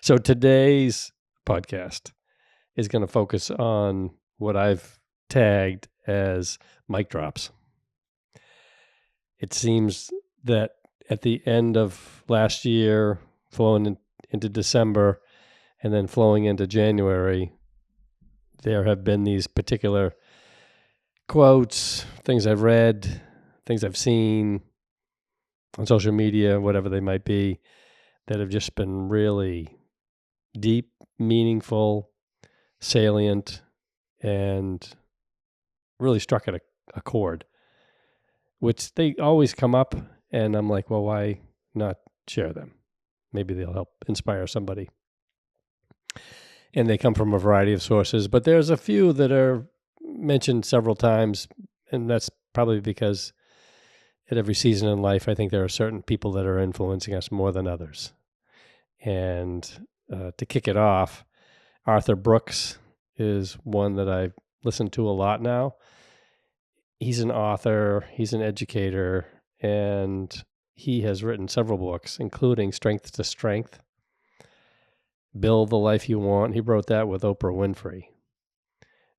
So today's podcast is going to focus on what I've tagged as mic drops. It seems that at the end of last year, flowing into December, and then flowing into January, there have been these particular quotes, things I've read, things I've seen on social media, whatever they might be, that have just been really deep, meaningful, salient, and really struck at a chord, which they always come up, and I'm like, well, why not share them? Maybe they'll help inspire somebody. And they come from a variety of sources, but there's a few that are mentioned several times, and that's probably because at every season in life, I think there are certain people that are influencing us more than others. And to kick it off, Arthur Brooks is one that I've listened to a lot now. He's an author, he's an educator, and he has written several books, including Strength to Strength, Build the Life You Want. He wrote that with Oprah Winfrey.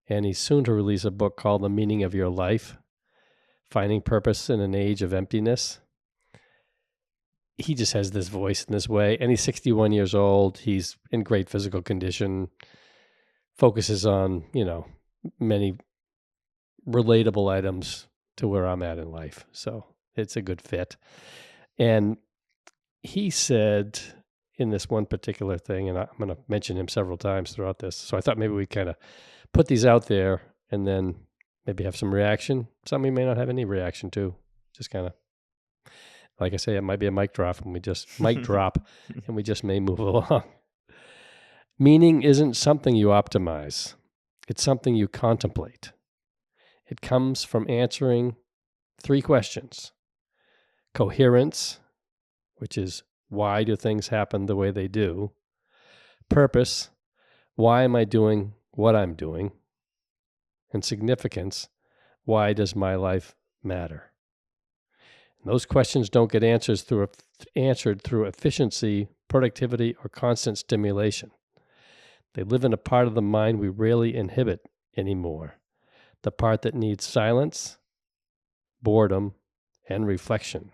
And he's soon to release a book called The Meaning of Your Life, Finding Purpose in an Age of Emptiness. He just has this voice in this way, and he's 61 years old. He's in great physical condition, focuses on, many relatable items to where I'm at in life. So it's a good fit. And he said in this one particular thing, and I'm going to mention him several times throughout this, so I thought maybe we kind of put these out there and then maybe have some reaction. Some we may not have any reaction to. Just kind of, like I say, it might be a mic drop, and we just mic drop, and we just may move along. Meaning isn't something you optimize. It's something you contemplate. It comes from answering 3 questions. Coherence, which is why do things happen the way they do? Purpose, why am I doing what I'm doing? And significance, why does my life matter? And those questions don't get answered through efficiency, productivity, or constant stimulation. They live in a part of the mind we rarely inhibit anymore, the part that needs silence, boredom, and reflection.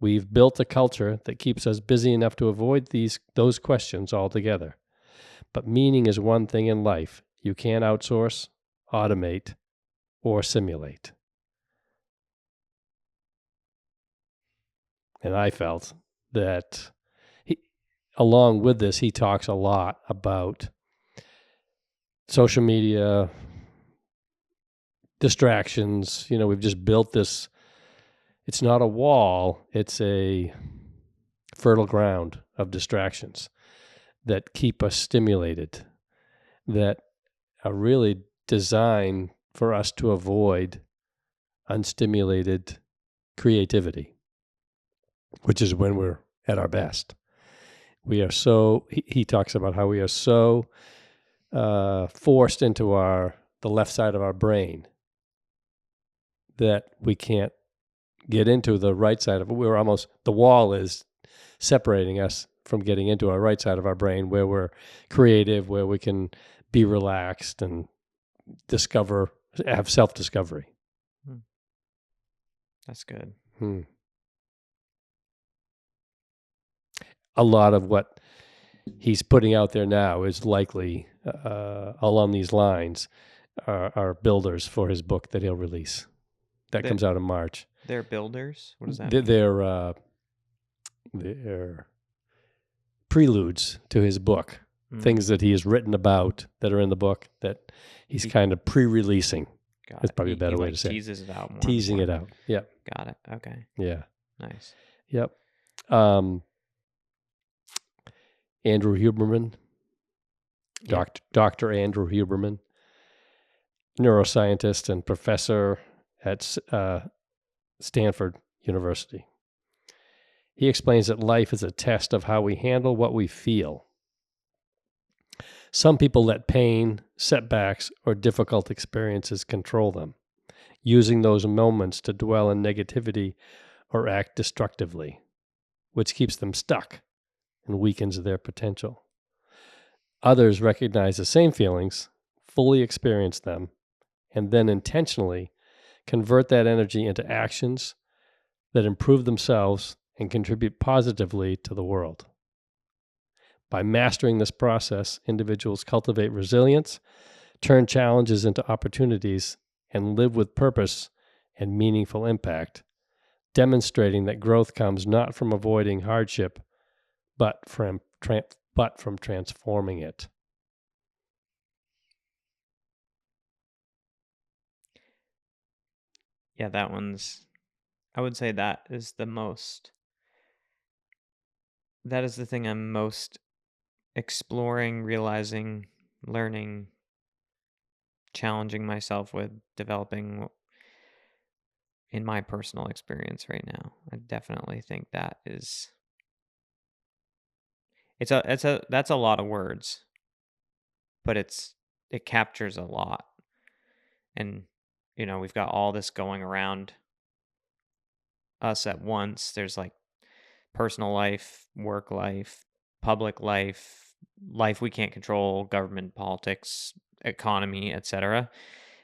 We've built a culture that keeps us busy enough to avoid those questions altogether. But meaning is one thing in life you can't outsource, automate, or simulate. And I felt that along with this, he talks a lot about social media, distractions. We've just built this. It's not a wall. It's a fertile ground of distractions that keep us stimulated, that are really designed for us to avoid unstimulated creativity, which is when we're at our best. We are so, he talks about how we are so forced into the left side of our brain that we can't get into the right side of it. The wall is separating us from getting into our right side of our brain, where we're creative, where we can be relaxed and have self-discovery. That's good. A lot of what he's putting out there now is likely along these lines are builders for his book that he'll release. That comes out in March. They're builders? What does that mean? They're preludes to his book. Things that he has written about that are in the book that he's kind of pre-releasing. That's probably a better way to say it. Teases it out more. Teasing it out. Yeah. Got it. Okay. Yeah. Nice. Yep. Andrew Huberman, Dr. Andrew Huberman, neuroscientist and professor at Stanford University. He explains that life is a test of how we handle what we feel. Some people let pain, setbacks, or difficult experiences control them, using those moments to dwell in negativity or act destructively, which keeps them stuck and weakens their potential. Others recognize the same feelings, fully experience them, and then intentionally convert that energy into actions that improve themselves and contribute positively to the world. By mastering this process, individuals cultivate resilience, turn challenges into opportunities, and live with purpose and meaningful impact, demonstrating that growth comes not from avoiding hardship, but from transforming it. Yeah, that one's, I would say that is the thing I'm most exploring, realizing, learning, challenging myself with, developing in my personal experience right now. I definitely think that is, that's a lot of words, but it captures a lot. And, we've got all this going around us at once. There's like personal life, work life, public life, life we can't control, government, politics, economy, etc.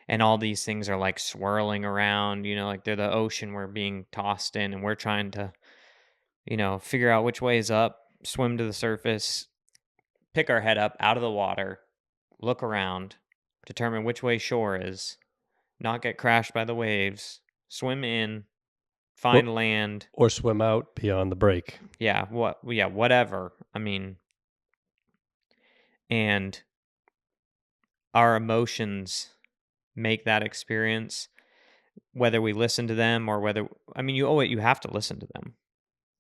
And all these things are like swirling around, like they're the ocean we're being tossed in, and we're trying to, figure out which way is up, swim to the surface, pick our head up out of the water, look around, determine which way shore is, not get crashed by the waves, swim in, find land, or swim out beyond the break. Yeah, whatever. I mean, and our emotions make that experience, whether we listen to them or whether, you have to listen to them,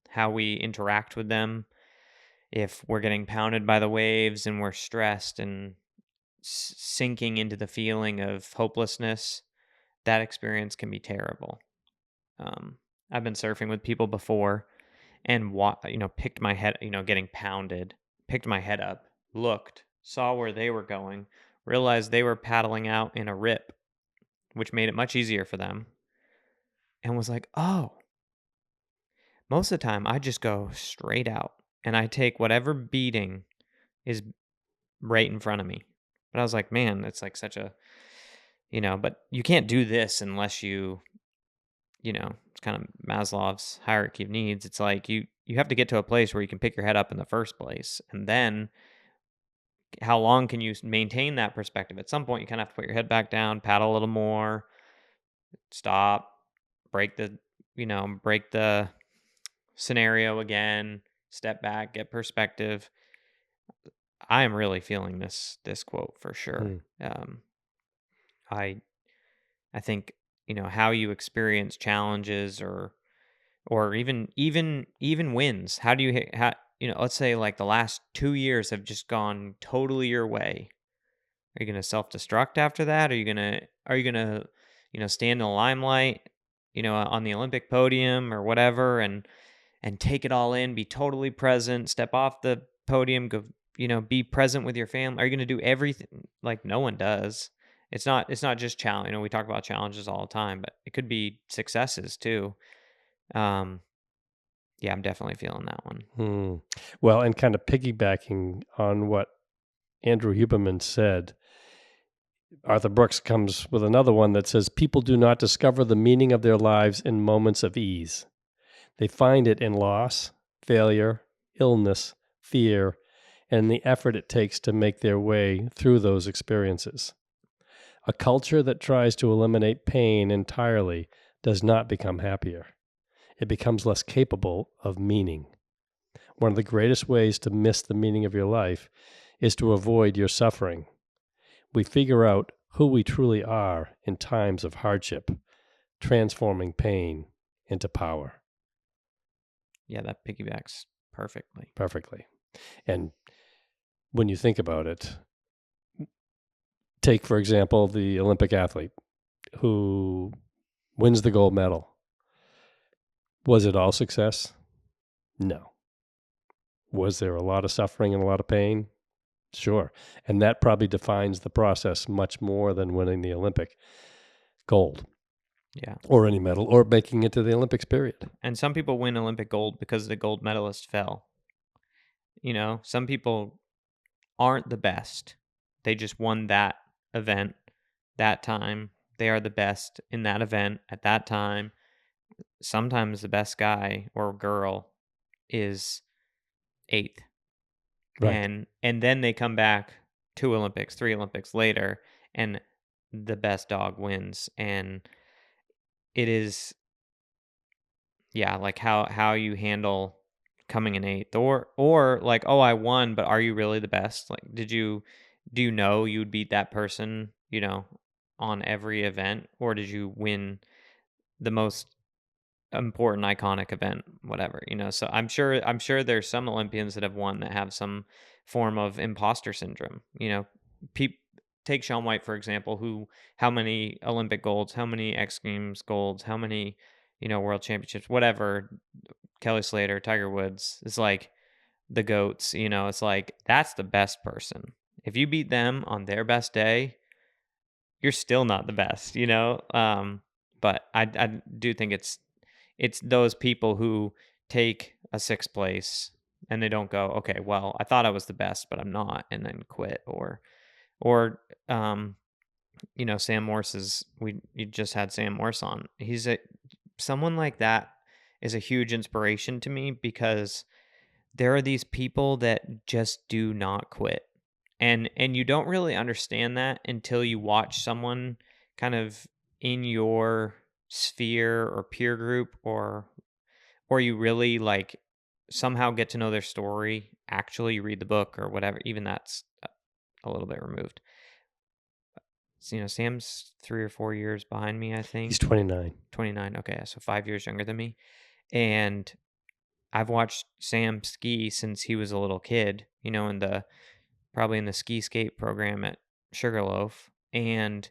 how we interact with them. If we're getting pounded by the waves and we're stressed and sinking into the feeling of hopelessness, that experience can be terrible. I've been surfing with people before and picked my head, getting pounded, picked my head up, looked, saw where they were going, realized they were paddling out in a rip, which made it much easier for them, and was like, oh, most of the time I just go straight out and I take whatever beating is right in front of me. But I was like, man, it's like such a, but you can't do this unless it's kind of Maslow's hierarchy of needs. It's like you have to get to a place where you can pick your head up in the first place. And then how long can you maintain that perspective? At some point, you kind of have to put your head back down, paddle a little more, stop, break the scenario again, step back, get perspective. I am really feeling this quote for sure. I think, how you experience challenges or even wins. How do you let's say like the last 2 years have just gone totally your way. Are you going to self-destruct after that? Are you going to stand in the limelight, on the Olympic podium or whatever and take it all in, be totally present, step off the podium, go, be present with your family? Are you going to do everything? Like no one does. It's not just challenge. We talk about challenges all the time, but it could be successes too. Yeah, I'm definitely feeling that one. Well, and kind of piggybacking on what Andrew Huberman said, Arthur Brooks comes with another one that says, people do not discover the meaning of their lives in moments of ease. They find it in loss, failure, illness, fear, and the effort it takes to make their way through those experiences. A culture that tries to eliminate pain entirely does not become happier. It becomes less capable of meaning. One of the greatest ways to miss the meaning of your life is to avoid your suffering. We figure out who we truly are in times of hardship, transforming pain into power. Yeah, that piggybacks perfectly. Perfectly. And when you think about it, take, for example, the Olympic athlete who wins the gold medal. Was it all success? No. Was there a lot of suffering and a lot of pain? Sure. And that probably defines the process much more than winning the Olympic gold. Yeah. Or any medal, or making it to the Olympics, period. And some people win Olympic gold because the gold medalist fell. Some people aren't the best. They just won that event that time. They are the best in that event at that time. Sometimes the best guy or girl is eighth. Right. And then they come back 2 Olympics, 3 Olympics later, and the best dog wins. And it is, yeah, like how you handle coming in eighth, or like, oh, I won, but are you really the best? Like, do you know you would beat that person, on every event, or did you win the most important iconic event, whatever, so I'm sure there's some Olympians that have won that have some form of imposter syndrome. Peop Take Shaun White, for example, who how many Olympic golds, how many X Games golds, how many, world championships, whatever. Kelly Slater, Tiger Woods, is like the goats. It's like that's the best person. If you beat them on their best day, you're still not the best, but I do think it's those people who take a sixth place and they don't go, okay, well, I thought I was the best, but I'm not, and then quit. Or Sam Morse's, you just had Sam Morse on. Someone like that is a huge inspiration to me, because there are these people that just do not quit. And you don't really understand that until you watch someone kind of in your sphere or peer group, or you really like somehow get to know their story, actually read the book or whatever. Even that's a little bit removed. So, Sam's 3 or 4 years behind me, I He's think. 29. 29. Okay, so 5 years younger than me. And I've watched Sam ski since he was a little kid, probably in the ski skate program at Sugarloaf. And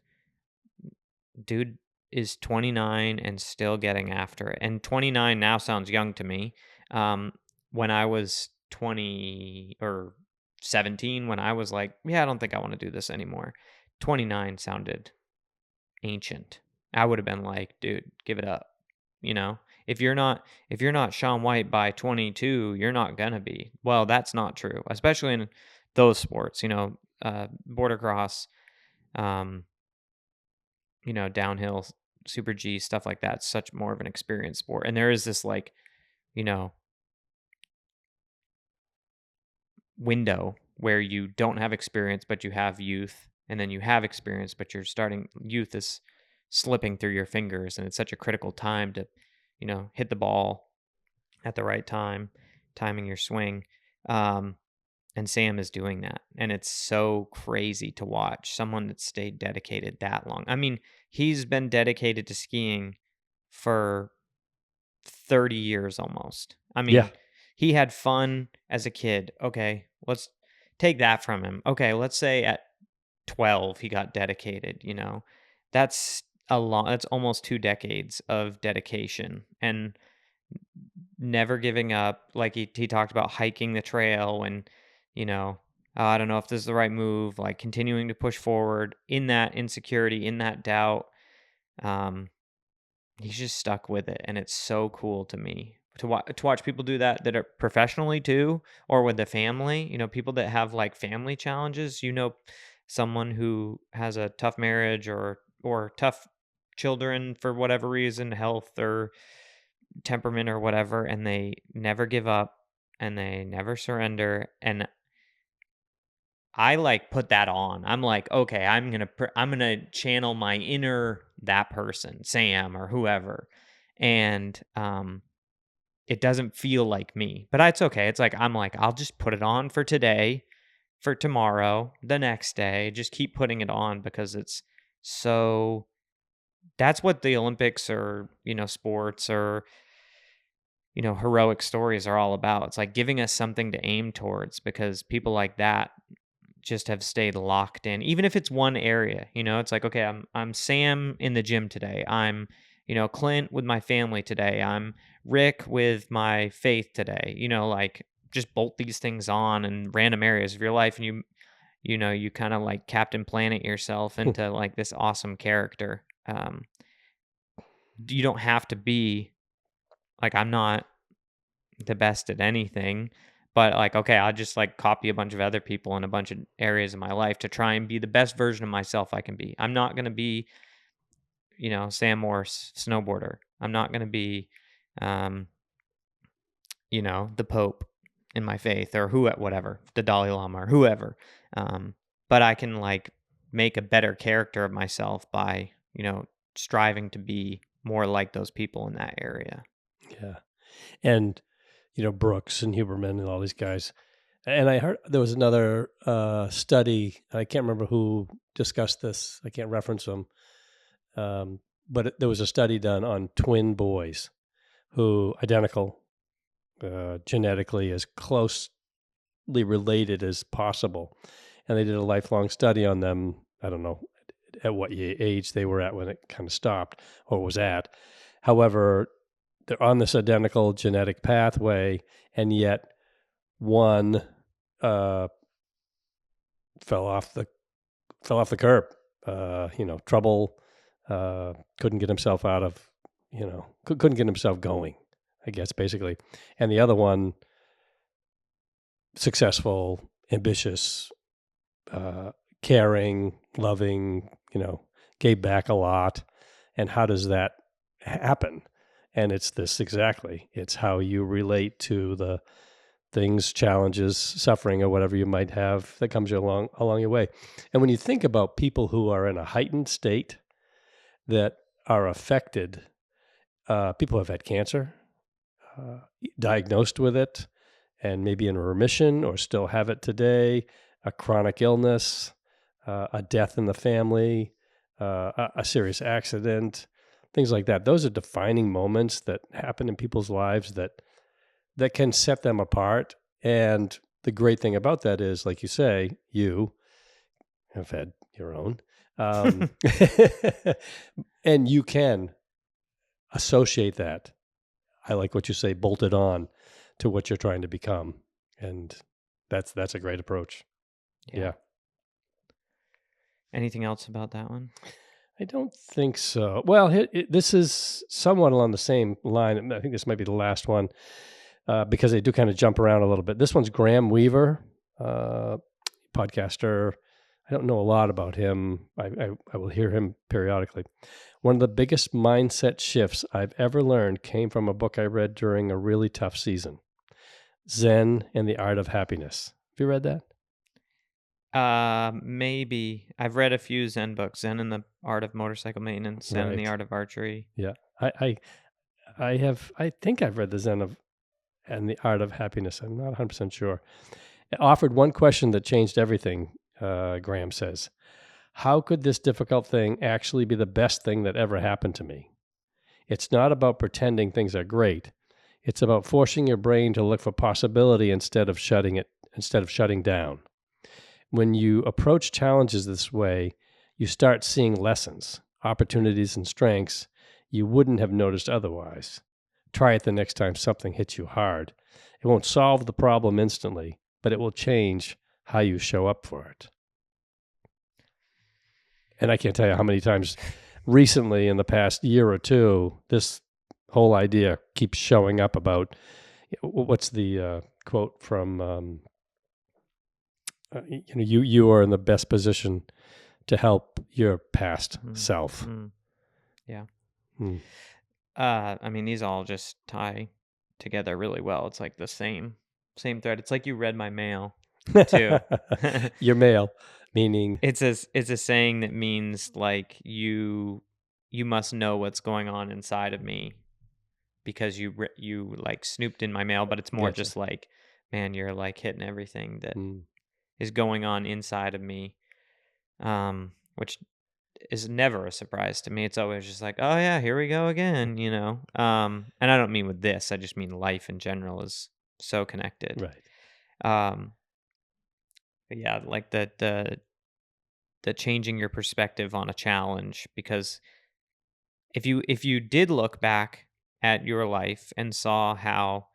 dude is 29 and still getting after it. And 29 now sounds young to me. When I was 20 or 17, when I was like, yeah, I don't think I want to do this anymore, 29 sounded ancient. I would have been like, dude, give it up. You know, if you're not Shaun White by 22, you're not gonna be. Well, that's not true, especially in those sports. Border cross, um, downhill, super G, stuff like that. Such more of an experienced sport, and there is this like, you know, window where you don't have experience, but you have youth, and then you have experience, but youth is slipping through your fingers, and it's such a critical time to, hit the ball at the right time, timing your swing. Um, and Sam is doing that. And it's so crazy to watch someone that stayed dedicated that long. I mean, he's been dedicated to skiing for 30 years almost. I Yeah. mean, he had fun as a kid. Okay, let's take that from him. Okay, let's say at 12 he got dedicated. That's that's almost 2 decades of dedication and never giving up. Like he talked about hiking the trail and, I don't know if this is the right move, like continuing to push forward in that insecurity, in that doubt. Um, he's just stuck with it, and it's so cool to me to watch people do that are professionally too, or with the family. People that have like family challenges. Someone who has a tough marriage or tough children for whatever reason, health or temperament or whatever, and they never give up and they never surrender. And I like put that on. I'm like, okay, I'm gonna channel my inner that person, Sam or whoever, and it doesn't feel like me, but it's okay. It's like I'm like I'll just put it on for today, for tomorrow, the next day. Just keep putting it on because it's so. That's what the Olympics or sports or heroic stories are all about. It's like giving us something to aim towards, because people like that just have stayed locked in, even if it's one area. It's like, okay, I'm Sam in the gym today. I'm, Clint with my family today. I'm Rick with my faith today. Like just bolt these things on in random areas of your life, and you kind of like Captain Planet yourself into like this awesome character. You don't have to be like, I'm not the best at anything, But like, okay, I'll just like copy a bunch of other people in a bunch of areas of my life to try and be the best version of myself I can be. I'm not going to be, Sam Morse snowboarder. I'm not going to be, um, the Pope in my faith or whatever, the Dalai Lama or whoever. But I can like make a better character of myself by, striving to be more like those people in that area. Yeah. And, Brooks and Huberman and all these guys. And I heard there was another study. I can't remember who discussed this. I can't reference them. But there was a study done on twin boys who identical genetically, as closely related as possible. And they did a lifelong study on them. I don't know at what age they were at when it kind of stopped or was at. However, they're on this identical genetic pathway, and yet one fell off the curb. Trouble. Couldn't get himself out of. Couldn't get himself going, I guess, basically. And the other one, successful, ambitious, caring, loving, gave back a lot. And how does that happen? And it's this exactly. It's how you relate to the things, challenges, suffering, or whatever you might have that comes along your way. And when you think about people who are in a heightened state that are affected, people who have had cancer, diagnosed with it, and maybe in remission or still have it today, a chronic illness, a death in the family, a serious accident, things like that. Those are defining moments that happen in people's lives that can set them apart. And the great thing about that is, like you say, you have had your own, and you can associate that. I like what you say, bolted on to what you're trying to become. And that's a great approach. Yeah. Anything else about that one? I don't think so. Well, this is somewhat along the same line. I think this might be the last one because they do kind of jump around a little bit. This one's Graham Weaver, podcaster. I don't know a lot about him. I will hear him periodically. One of the biggest mindset shifts I've ever learned came from a book I read during a really tough season, Zen and the Art of Happiness. Have you read that? Maybe. I've read a few Zen books, Zen and the Art of Motorcycle Maintenance, Zen and the Art of Archery. Yeah. I think I've read the Zen and the Art of Happiness. I'm not 100% sure. It offered one question that changed everything, Graham says. How could this difficult thing actually be the best thing that ever happened to me? It's not about pretending things are great. It's about forcing your brain to look for possibility instead of shutting down. When you approach challenges this way, you start seeing lessons, opportunities, and strengths you wouldn't have noticed otherwise. Try it the next time something hits you hard. It won't solve the problem instantly, but it will change how you show up for it. And I can't tell you how many times recently in the past year or two, this whole idea keeps showing up about what's the quote from, you are in the best position to help your past self. Yeah. I mean, these all just tie together really well. It's like the same thread. It's like you read my mail too. Your mail, meaning it's a saying that means like you must know what's going on inside of me because you like snooped in my mail, but it's more just like, man, you're like hitting everything that is going on inside of me, which is never a surprise to me. It's always just like, oh yeah, here we go again, and I don't mean with this, I just mean life in general is so connected, right? But yeah, like the changing your perspective on a challenge, because if you did look back at your life and saw how,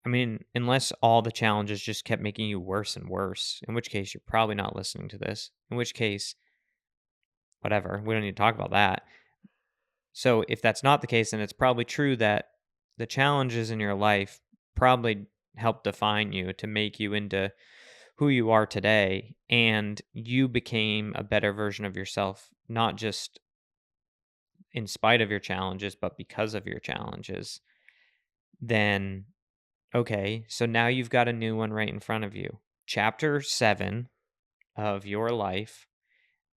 I mean, unless all the challenges just kept making you worse and worse, in which case you're probably not listening to this, in which case, whatever, we don't need to talk about that. So if that's not the case, then it's probably true that the challenges in your life probably helped define you to make you into who you are today, and you became a better version of yourself, not just in spite of your challenges, but because of your challenges, then okay, so now you've got a new one right in front of you. Chapter 7 of your life.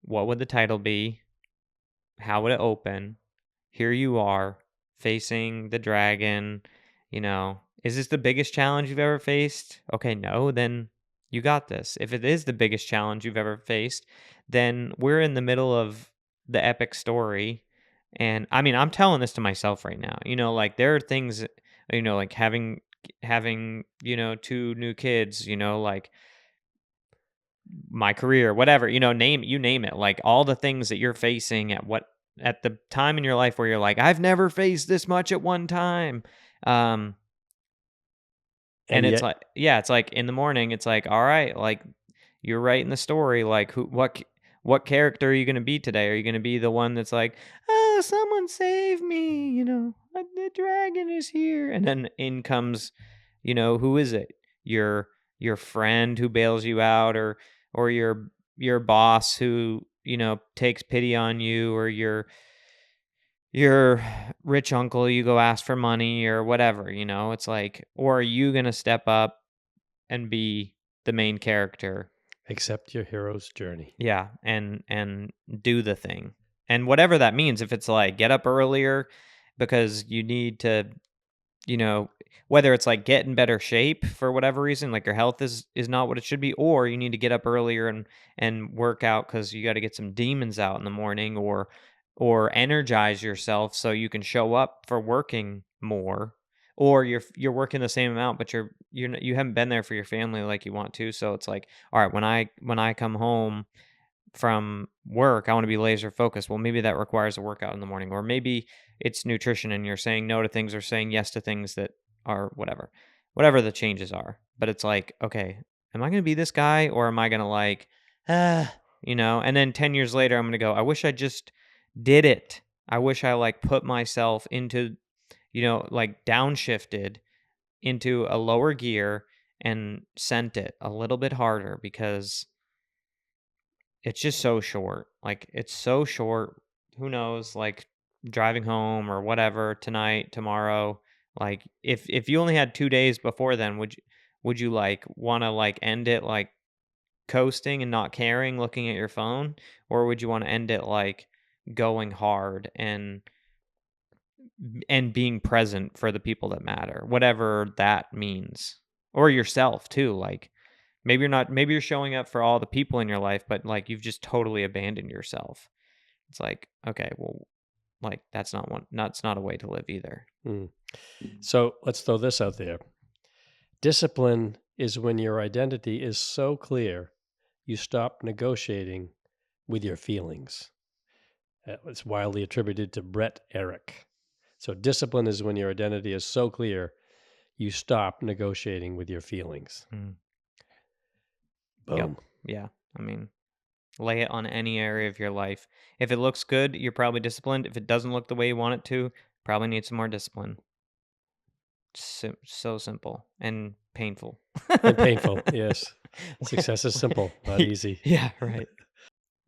What would the title be? How would it open? Here you are facing the dragon. Is this the biggest challenge you've ever faced? Okay, no, then you got this. If it is the biggest challenge you've ever faced, then we're in the middle of the epic story. And I mean, I'm telling this to myself right now. Like there are things, like having, two new kids, like my career, whatever, name it, like all the things that you're facing at the time in your life where you're like, I've never faced this much at one time. Um, and And it's yet, like, yeah, it's like in the morning, it's like, all right, like you're writing the story. Like what character are you going to be today? Are you going to be the one that's like, oh, someone save me, the dragon is here. And then in comes, who is it? Your friend who bails you out, or your boss who, takes pity on you, or your rich uncle you go ask for money or whatever, it's like, or are you going to step up and be the main character? accept your hero's journey. Yeah, and do the thing. And whatever that means, if it's like get up earlier because you need to, you know, whether it's like get in better shape for whatever reason, like your health is not what it should be, or you need to get up earlier and work out cuz you got to get some demons out in the morning, or energize yourself so you can show up for working more, or you're working the same amount but you haven't been there for your family like you want to, so it's like, all right, when I come home from work, I want to be laser focused. Well, maybe that requires a workout in the morning, or maybe it's nutrition and you're saying no to things or saying yes to things that are whatever the changes are. But it's like, okay, am I going to be this guy, or am I going to like, and then 10 years later, I'm going to go, I wish I just did it. I wish I like put myself into, like downshifted into a lower gear and sent it a little bit harder, because it's just so short. Like, it's so short. Who knows? Like, driving home or whatever tonight, tomorrow. Like, if you only had 2 days before then, would you like want to like end it like coasting and not caring, looking at your phone, or would you want to end it like going hard and being present for the people that matter, whatever that means, or yourself too? Like, maybe you're showing up for all the people in your life, but like you've just totally abandoned yourself. It's like, okay, well, like that's not a way to live either. Mm. So let's throw this out there. Discipline is when your identity is so clear, you stop negotiating with your feelings. It's widely attributed to Brett Eric. So discipline is when your identity is so clear, you stop negotiating with your feelings. Mm. Yep. Boom. Yeah. I mean, lay it on any area of your life. If it looks good, you're probably disciplined. If it doesn't look the way you want it to, probably need some more discipline. So simple and painful. And painful, yes. Success is simple, not easy. Yeah, right.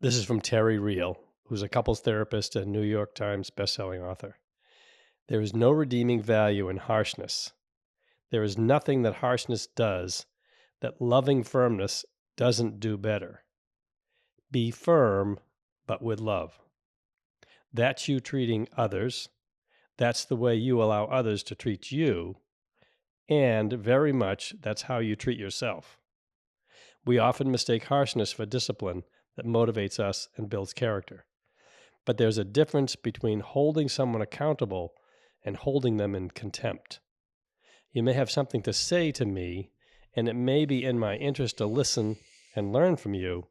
This is from Terry Real, who's a couples therapist and New York Times bestselling author. There is no redeeming value in harshness. There is nothing that harshness does that loving firmness doesn't do better. Be firm, but with love. That's you treating others. That's the way you allow others to treat you. And very much, that's how you treat yourself. We often mistake harshness for discipline that motivates us and builds character. But there's a difference between holding someone accountable and holding them in contempt. You may have something to say to me, and it may be in my interest to listen and learn from you,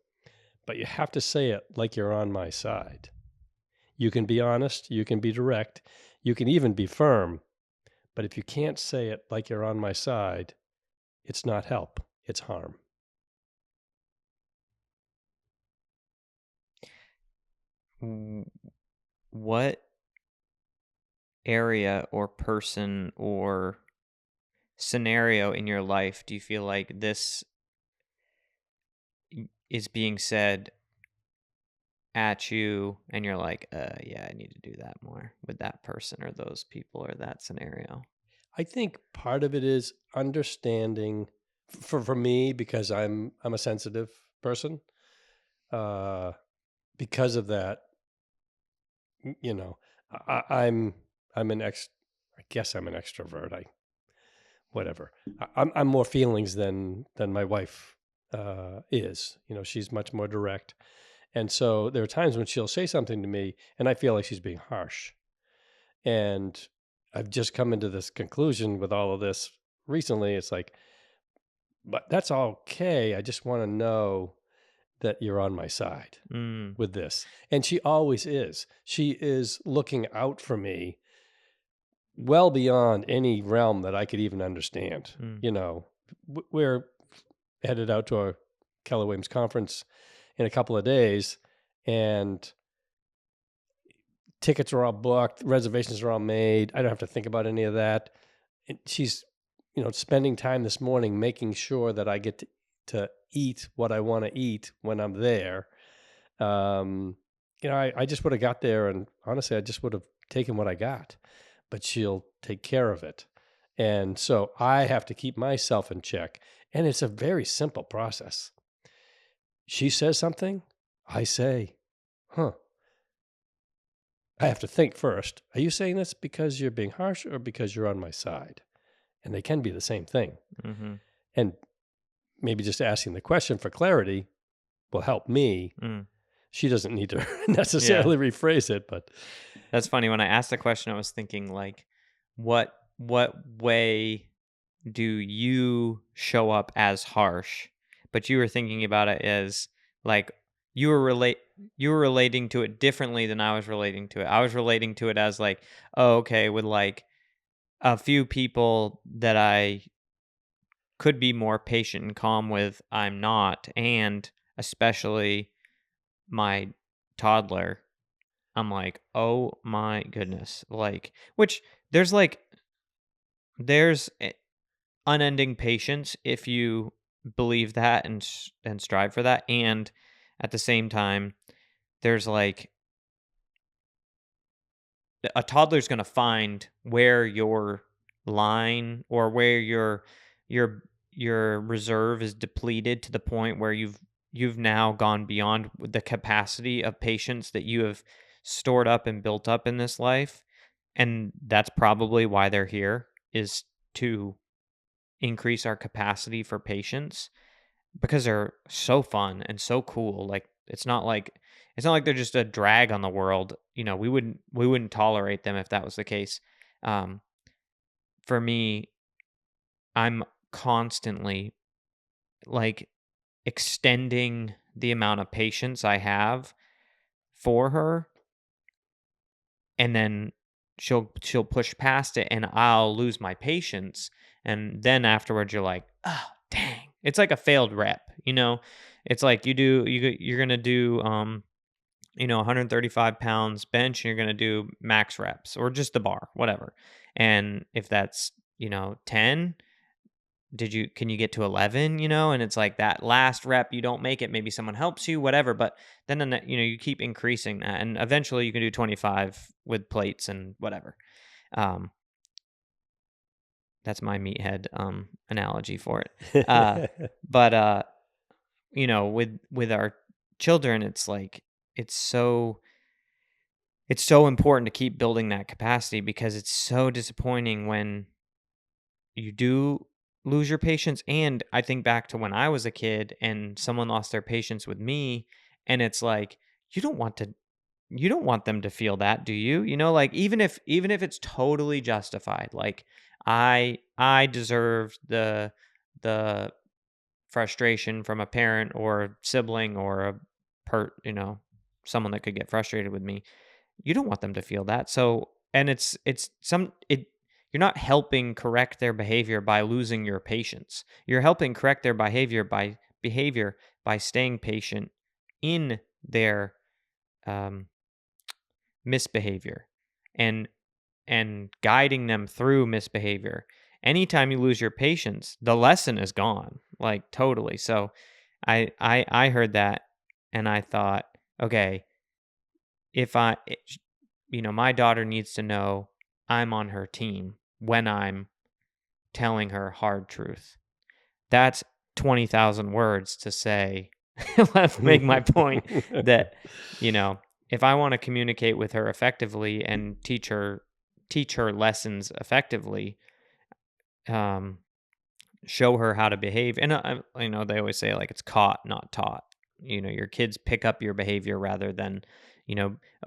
but you have to say it like you're on my side. You can be honest, you can be direct, you can even be firm, but if you can't say it like you're on my side, it's not help, it's harm. What area or person or scenario in your life do you feel like this is being said at you and you're like, yeah, I need to do that more with that person or those people or that scenario? I think part of it is understanding for me because I'm a sensitive person. Uh, because of that, you know, I'm an ex. I guess I'm an extrovert. I whatever. I'm more feelings than my wife is. You know, she's much more direct, and so there are times when she'll say something to me, and I feel like she's being harsh. And I've just come into this conclusion with all of this recently. It's like, but that's okay. I just want to know that you're on my side Mm, with this. And she always is. She is looking out for me well beyond any realm that I could even understand. mm, You know, we're headed out to a Keller Williams conference in a couple of days, and tickets are all booked, reservations are all made. I don't have to think about any of that. And she's, spending time this morning making sure that I get to eat what I want to eat when I'm there. Um, I just would have got there, and honestly, I just would have taken what I got, but she'll take care of it. And so I have to keep myself in check. And it's a very simple process. She says something, I say, huh. I have to think first. Are you saying this because you're being harsh or because you're on my side? And they can be the same thing. mm-hmm, And maybe just asking the question for clarity will help me. mm. She doesn't need to Yeah. necessarily rephrase it, but That's funny. When I asked the question, I was thinking like, what way do you show up as harsh? But you were thinking about it as like you were relate you were relating to it differently than I was relating to it. I was relating to it as like, oh, okay, with like a few people that I could be more patient and calm with, I'm not, and especially my toddler. I'm like, "Oh my goodness." Like, which there's like there's unending patience if you believe that and strive for that, and at the same time, there's like a toddler's going to find where your line or where your your reserve is depleted to the point where you've now gone beyond the capacity of patience that you have stored up and built up in this life, and that's probably why they're here, is to increase our capacity for patience because they're so fun and so cool. Like it's not like they're just a drag on the world. We wouldn't tolerate them if that was the case. Um, for me, I'm constantly like extending the amount of patience I have for her, and then she'll push past it and I'll lose my patience, and then afterwards you're like, "Oh, dang." It's like a failed rep. It's like you're going to do 135 pounds bench and you're going to do max reps or just the bar, whatever. And if that's, 10, can you get to 11, and it's like that last rep, you don't make it, maybe someone helps you, whatever, but then you keep increasing that and eventually you can do 25 with plates and whatever. Um, that's my meathead analogy for it. Uh, but with our children, it's like it's so it's so important to keep building that capacity because it's so disappointing when you do lose your patience. And I think back to when I was a kid and someone lost their patience with me, and it's like you don't want to you don't want them to feel that, do you? Like even if it's totally justified, like I deserve the frustration from a parent or a sibling or a someone that could get frustrated with me. You don't want them to feel that. So, and it's some it you're not helping correct their behavior by losing your patience. You're helping correct their behavior by staying patient in their um, misbehavior and guiding them through misbehavior. anytime you lose your patience, the lesson is gone, like totally. So I heard that and I thought, okay, if my daughter needs to know I'm on her team when I'm telling her hard truth. That's 20,000 words to say. Let's make my point that, if I want to communicate with her effectively and teach her lessons effectively, um, show her how to behave. And they always say like it's caught, not taught. Your kids pick up your behavior rather than,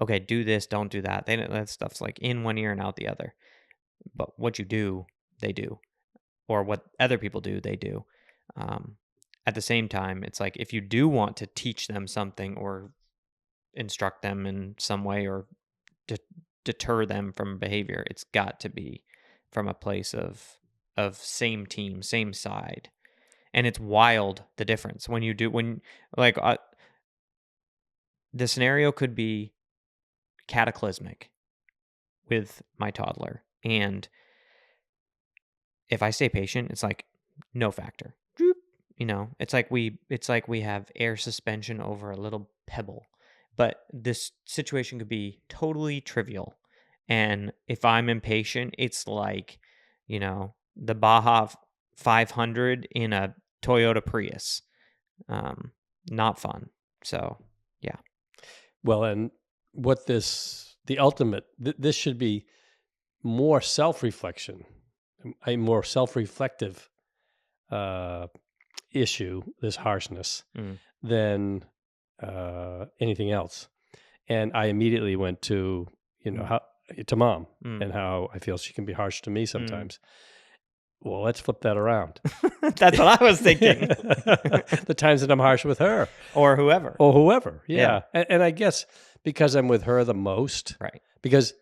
okay, do this, don't do that. That stuff's like in one ear and out the other. But what you do, they do, or what other people do, they do. At the same time, it's like if you do want to teach them something or instruct them in some way or deter them from behavior, it's got to be from a place of same team, same side. And it's wild the difference the scenario could be cataclysmic with my toddler, and if I stay patient, it's like no factor. It's like we have air suspension over a little pebble. But this situation could be totally trivial. And if I'm impatient, it's like, the Baja 500 in a Toyota Prius. Not fun. So, yeah. Well, and the ultimate, this should be more self-reflection, a more self-reflective issue, this harshness, than anything else. And I immediately went to, to mom and how I feel she can be harsh to me sometimes. Well, let's flip that around. That's what I was thinking. The times that I'm harsh with her. Or whoever. Yeah. And I guess because I'm with her the most. Right. Because,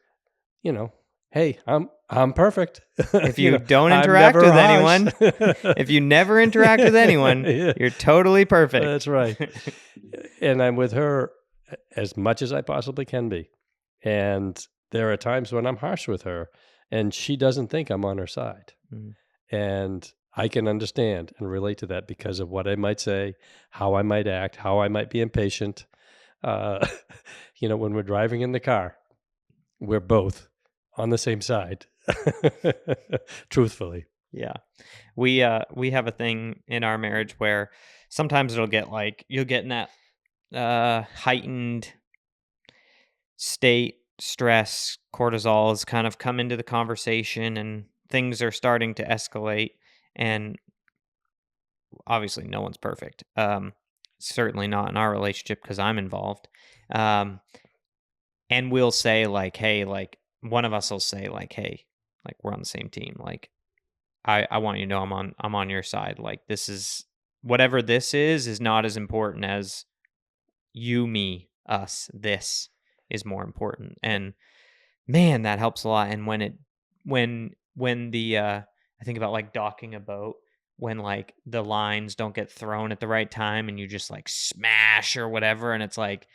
hey, I'm perfect. If you don't interact with anyone, if you never interact with anyone, you're totally perfect. That's right. And I'm with her as much as I possibly can be. And there are times when I'm harsh with her and she doesn't think I'm on her side. And I can understand and relate to that because of what I might say, how I might act, how I might be impatient. When we're driving in the car, we're both on the same side, truthfully. Yeah. We have a thing in our marriage where sometimes it'll get like, you'll get in that heightened state, stress, cortisol has kind of come into the conversation and things are starting to escalate. And obviously no one's perfect. Certainly not in our relationship because I'm involved. And we'll say like, hey, like one of us will say like, hey, like we're on the same team. Like I want you to know I'm on your side. Like this is whatever this is not as important as you, me, us. This is more important. And man, that helps a lot. And when the I think about like docking a boat, when like the lines don't get thrown at the right time and you just like smash or whatever, and it's like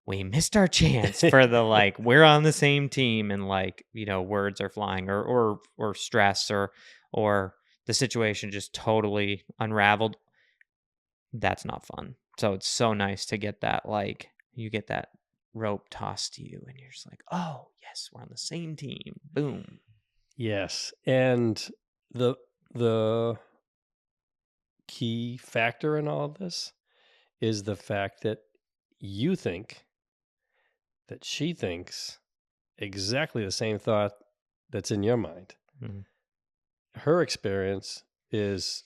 we missed our chance for the like we're on the same team and like words are flying or stress or the situation just totally unraveled. That's not fun. So it's so nice to get that, like you get that rope tossed to you and you're just like, oh yes, we're on the same team. Boom. Yes. And the key factor in all of this is the fact that you think that she thinks exactly the same thought that's in your mind. Her experience is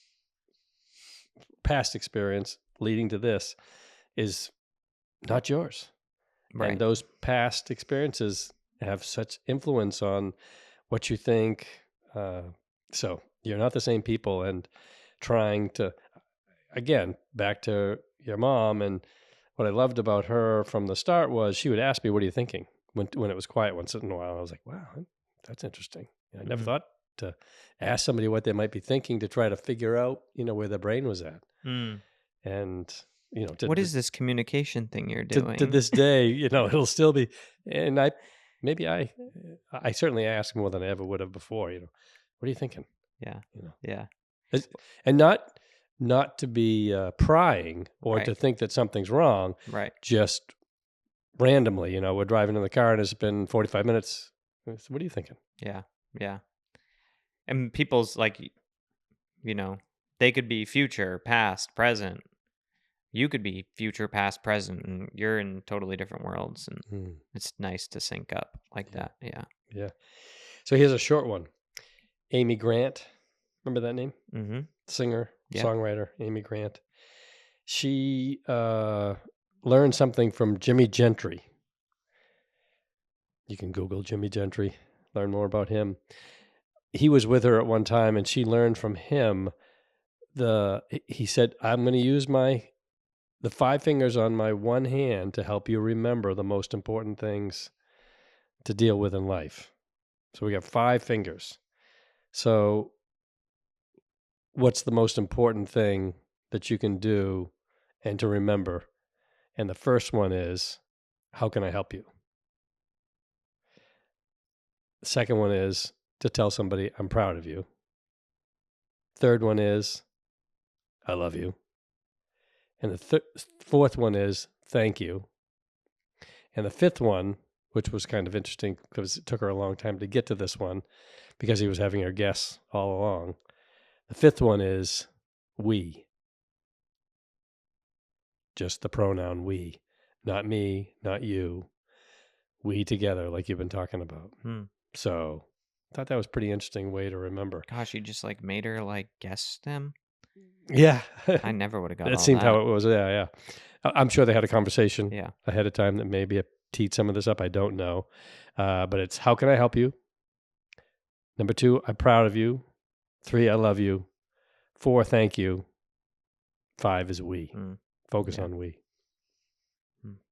past experience leading to this is not yours. Right. And those past experiences have such influence on what you think. So you're not the same people, and trying to, again, back to your mom, and what I loved about her from the start was she would ask me, what are you thinking? When it was quiet once in a while, I was like, wow, that's interesting. I never thought to ask somebody what they might be thinking to try to figure out, where their brain was at. And, what is this communication thing you're doing? To this day, it'll still be, and I certainly ask more than I ever would have before, what are you thinking? Yeah. You know, Yeah. and not to be prying or Right. to think that something's wrong. Right. Just randomly, we're driving in the car and it's been 45 minutes. I said, what are you thinking? Yeah. Yeah. And people's like, they could be future, past, present. You could be future, past, present, and you're in totally different worlds. And Hmm. it's nice to sync up like Yeah, that. Yeah. yeah. So here's a short one. Amy Grant, remember that name? Mm-hmm. Singer, Yep. songwriter, Amy Grant. She learned something from Jimmy Gentry. You can Google Jimmy Gentry, learn more about him. He was with her at one time, and she learned from him. He said, "I'm going to use the five fingers on my one hand to help you remember the most important things to deal with in life." So we got five fingers. So what's the most important thing that you can do and to remember? And the first one is, how can I help you? The second one is to tell somebody I'm proud of you. Third one is, I love you. And the fourth one is, thank you. And the fifth one, which was kind of interesting because it took her a long time to get to this one because he was having her guess all along. The fifth one is, we. Just the pronoun we. Not me, not you. We together, like you've been talking about. Hmm. So I thought that was a pretty interesting way to remember. Gosh, you just like made her like guess them. Yeah. I never would have got That all seemed how that. it was. Yeah, yeah. I'm sure they had a conversation Yeah. ahead of time that maybe teed some of this up. I don't know. But it's, how can I help you? Number 2, I'm proud of you. 3, I love you. 4, thank you. 5 is we. Mm. Focus Yeah. on we.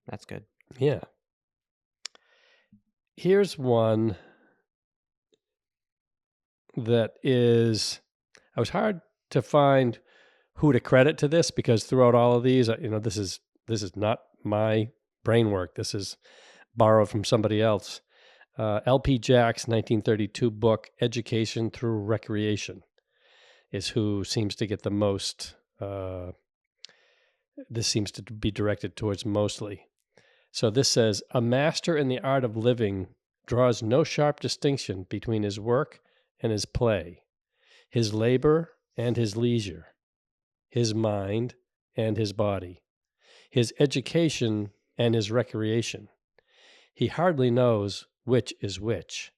That's good. Yeah. Here's one that is, I was hard to find who to credit to this because throughout all of these, this is not my brain work. This is borrowed from somebody else. L.P. Jack's 1932 book, Education Through Recreation, is who seems to get the most, this seems to be directed towards mostly. So this says, a master in the art of living draws no sharp distinction between his work and his play, his labor and his leisure, his mind and his body, his education and his recreation. He hardly knows which is which.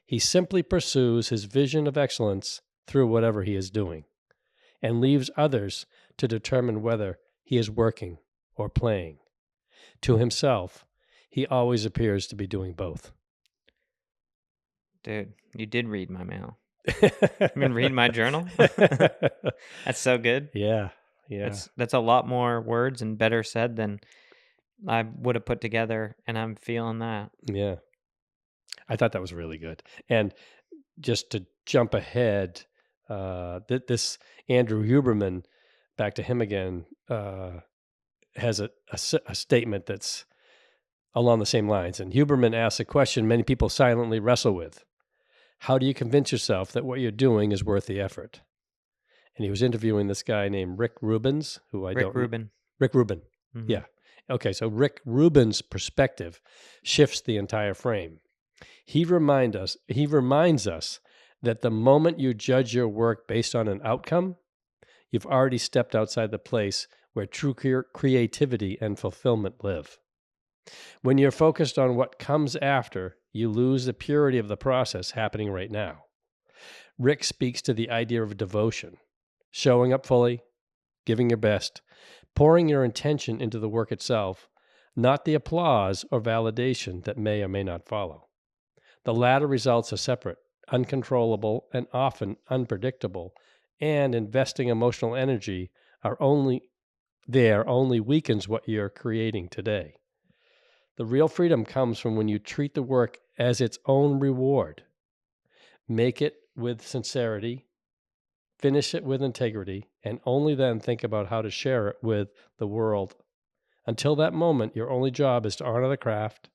He simply pursues his vision of excellence through whatever he is doing, and leaves others to determine whether he is working or playing. To himself, he always appears to be doing both. Dude, you did read my mail. I've been reading my journal. That's so good. Yeah, yeah, That's a lot more words and better said than I would have put together, and I'm feeling that. yeah. I thought that was really good. And just to jump ahead, this Andrew Huberman, back to him again, has a statement that's along the same lines. And Huberman asks a question many people silently wrestle with. How do you convince yourself that what you're doing is worth the effort? And he was interviewing this guy named Rick Rubin, who Rick Rubin. Rick Rubin. Mhm. Yeah. Okay, so Rick Rubin's perspective shifts the entire frame. He reminds us that the moment you judge your work based on an outcome, you've already stepped outside the place where true creativity and fulfillment live. When you're focused on what comes after, you lose the purity of the process happening right now. Rick speaks to the idea of devotion, showing up fully, giving your best, pouring your intention into the work itself, not the applause or validation that may or may not follow. The latter results are separate, uncontrollable, and often unpredictable, and investing emotional energy only weakens what you're creating today. The real freedom comes from when you treat the work as its own reward. Make it with sincerity, finish it with integrity, and only then think about how to share it with the world. Until that moment, your only job is to honor the craft,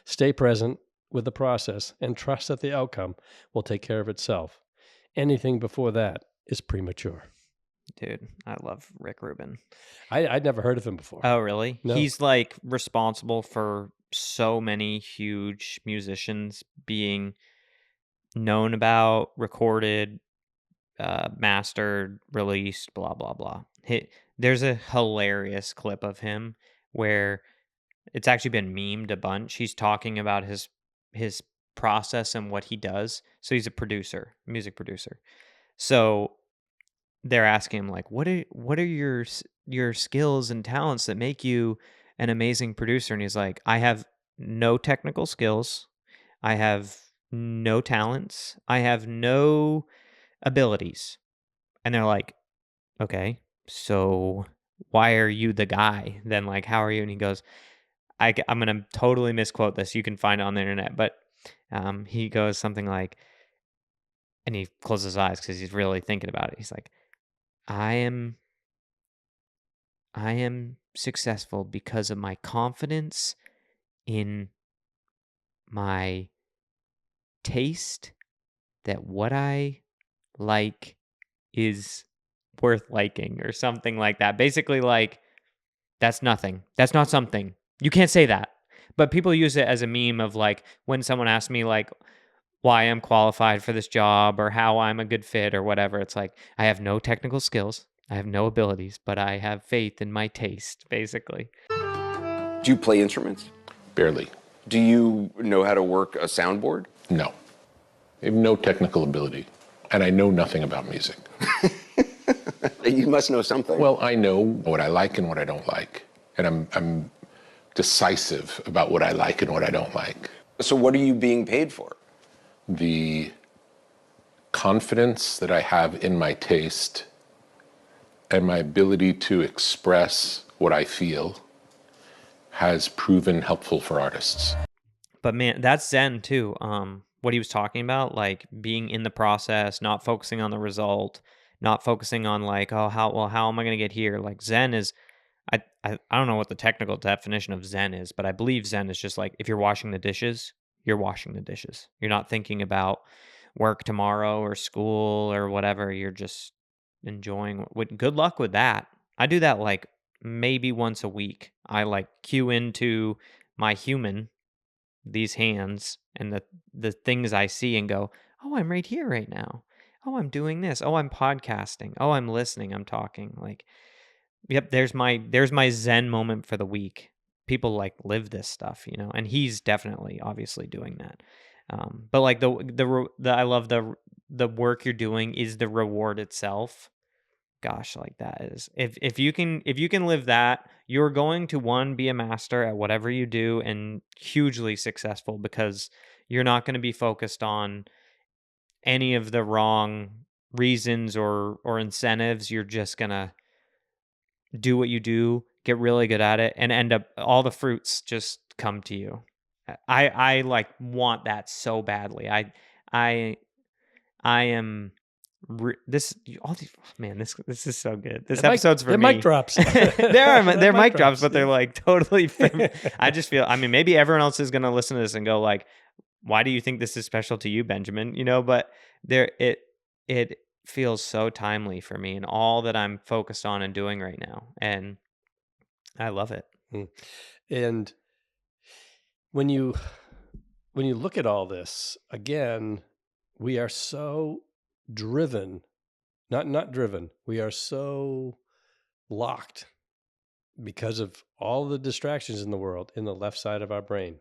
stay present with the process, and trust that the outcome will take care of itself. Anything before that is premature. Dude, I love Rick Rubin. I'd never heard of him before. Oh, really? No. He's like responsible for so many huge musicians being known about, recorded, mastered, released, blah blah blah. There's a hilarious clip of him where it's actually been memed a bunch. He's talking about his process and what he does. So he's a producer, music producer. So they're asking him like, what are your skills and talents that make you an amazing producer? And he's like, I have no technical skills. I have no talents. I have no abilities. And they're like, okay, so why are you the guy then? Like, how are you? And he goes, I'm going to totally misquote this. You can find it on the internet, but he goes something like, and he closes his eyes because he's really thinking about it. He's like, I am successful because of my confidence in my taste that what I like is worth liking or something like that. Basically, like, that's nothing. That's not something. You can't say that. But people use it as a meme of like when someone asks me like why I'm qualified for this job or how I'm a good fit or whatever. It's like, I have no technical skills. I have no abilities, but I have faith in my taste, basically. Do you play instruments? Barely. Do you know how to work a soundboard? No. I have no technical ability, and I know nothing about music. You must know something. Well, I know what I like and what I don't like, and I'm decisive about what I like and what I don't like. So what are you being paid for? The confidence that I have in my taste and my ability to express what I feel has proven helpful for artists. But man, that's Zen too. What he was talking about, like being in the process, not focusing on the result, not focusing on like, oh, how am I going to get here? Like Zen is, I don't know what the technical definition of Zen is, but I believe Zen is just like if you're washing the dishes, you're washing the dishes. You're not thinking about work tomorrow or school or whatever. You're just enjoying. Good luck with that. I do that like maybe once a week. I like cue into my human, these hands, and the things I see and go, oh, I'm right here right now. Oh, I'm doing this. Oh, I'm podcasting. Oh, I'm listening. I'm talking. Like, yep, there's my Zen moment for the week. People like live this stuff, you know, and he's definitely obviously doing that. But like the I love the work you're doing is the reward itself. Gosh, like that is if you can live that, you're going to one, be a master at whatever you do and hugely successful because you're not going to be focused on any of the wrong reasons or incentives. You're just gonna do what you do, get really good at it, and end up all the fruits just come to you. I like want that so badly. I am this all these man. This is so good. This episode's for they're me. mic drops. They're mic drops, but they're like totally. I just feel. I mean, maybe everyone else is gonna listen to this and go like, "Why do you think this is special to you, Benjamin?" You know, but it feels so timely for me and all that I'm focused on and doing right now, and I love it. And when you look at all this again, we are so driven, not driven. We are so locked because of all the distractions in the world in the left side of our brain.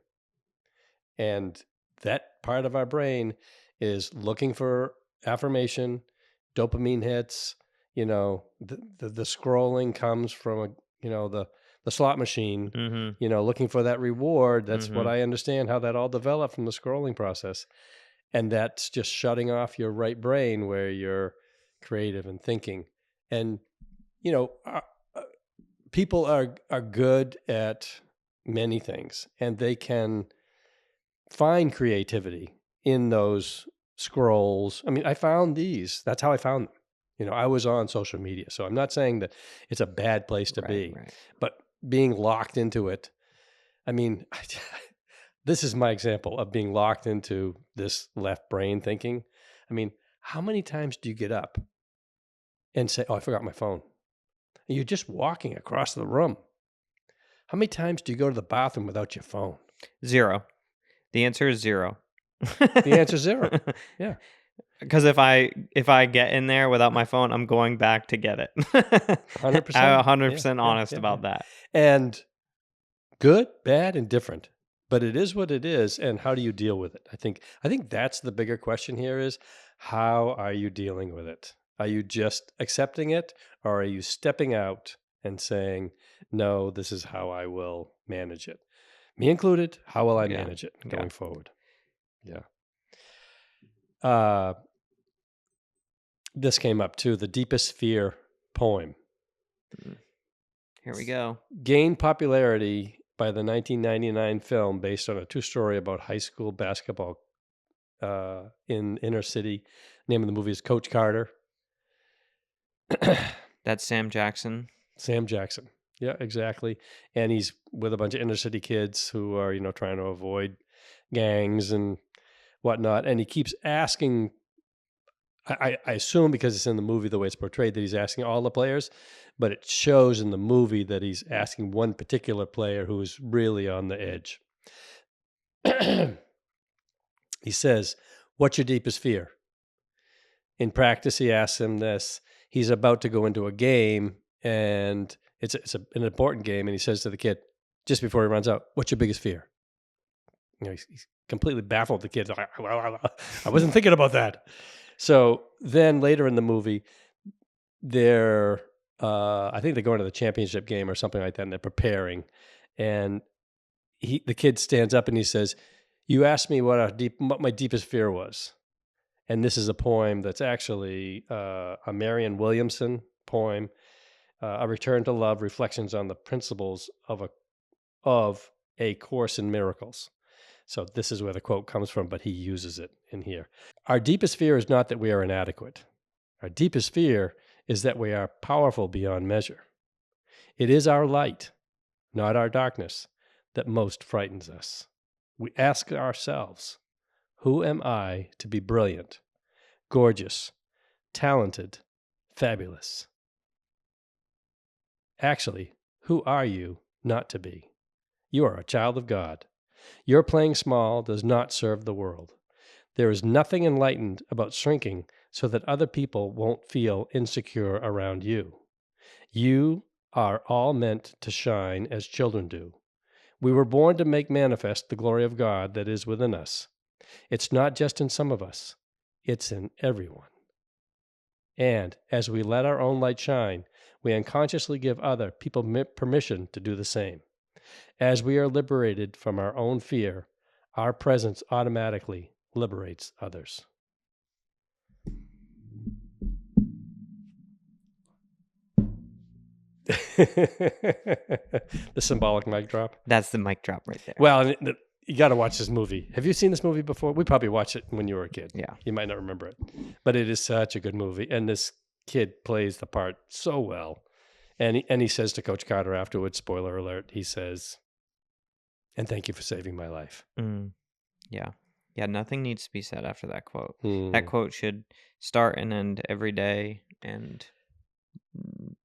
And that part of our brain is looking for affirmation, dopamine hits, you know, the scrolling comes from the slot machine, Mm-hmm. you know, looking for that reward. That's what Mhm. I understand how that all developed from the scrolling process. And that's just shutting off your right brain where you're creative and thinking. And, you know, people are good at many things and they can find creativity in those scrolls. I mean, I found these. That's how I found them. You know, I was on social media. So I'm not saying that it's a bad place to be, Right. but being locked into it. I mean, this is my example of being locked into this left brain thinking. I mean, How many times do you get up and say, "Oh, I forgot my phone"? And you're just walking across the room. How many times do you go to the bathroom without your phone? 0. The answer is 0. The answer is 0. Yeah. Because if I get in there without my phone, I'm going back to get it. 100%. I'm Yeah, 100% honest about that. And good, bad, and different. But it is what it is, and how do you deal with it? I think that's the bigger question here is, how are you dealing with it? Are you just accepting it, or are you stepping out and saying, no, this is how I will manage it? Me included, how will I Yeah, manage it yeah. going forward? Yeah. This came up too, the Deepest Fear poem. Here we go. Gained popularity by the 1999 film based on a true story about high school basketball in inner city. Name of the movie is Coach Carter. That's Sam Jackson. Sam Jackson. Yeah, exactly. And he's with a bunch of inner city kids who are, trying to avoid gangs and whatnot. And he keeps asking, I assume because it's in the movie, the way it's portrayed, that he's asking all the players, but it shows in the movie that he's asking one particular player who is really on the edge. He says, "What's your deepest fear?" In practice, he asks him this. He's about to go into a game, and it's an important game, and he says to the kid, just before he runs out, "What's your biggest fear?" He's completely baffled. The kid, I wasn't thinking about that. So then later in the movie, I think they're going to the championship game or something like that, and they're preparing. And the kid stands up and he says, "You asked me what my deepest fear was." And this is a poem that's actually a Marianne Williamson poem, "A Return to Love: Reflections on the Principles of a Course in Miracles." So this is where the quote comes from, but he uses it in here. Our deepest fear is not that we are inadequate. Our deepest fear is that we are powerful beyond measure. It is our light, not our darkness, that most frightens us. We ask ourselves, who am I to be brilliant, gorgeous, talented, fabulous? Actually, who are you not to be? You are a child of God. Your playing small does not serve the world. There is nothing enlightened about shrinking so that other people won't feel insecure around you. You are all meant to shine as children do. We were born to make manifest the glory of God that is within us. It's not just in some of us, it's in everyone. And as we let our own light shine, we unconsciously give other people permission to do the same. As we are liberated from our own fear, our presence automatically liberates others. The symbolic mic drop. That's the mic drop right there. Well, you got to watch this movie. Have you seen this movie before? We probably watched it when you were a kid. Yeah. You might not remember it, but it is such a good movie. And this kid plays the part so well. And he says to Coach Carter afterwards, spoiler alert, he says, "And thank you for saving my life." Yeah. Yeah, nothing needs to be said after that quote. That quote should start and end every day. And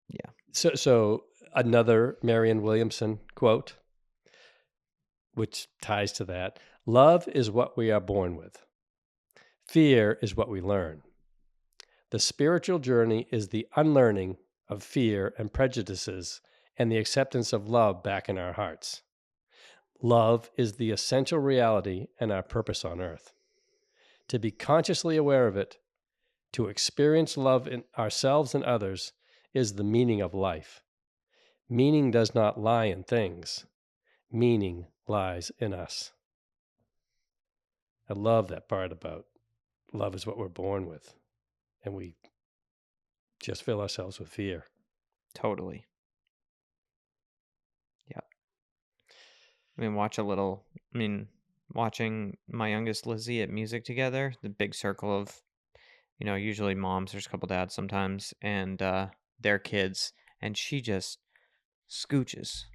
yeah. So another Marianne Williamson quote, which ties to that. Love is what we are born with. Fear is what we learn. The spiritual journey is the unlearning of fear and prejudices and the acceptance of love back in our hearts. Love is the essential reality and our purpose on earth. To be consciously aware of it, to experience love in ourselves and others, is the meaning of life. Meaning does not lie in things. Meaning lies in us. I love that part about love is what we're born with, and we just fill ourselves with fear. Totally. Yeah. Watching my youngest Lizzie at music together, the big circle of, usually moms, there's a couple dads sometimes, and their kids, and she just scooches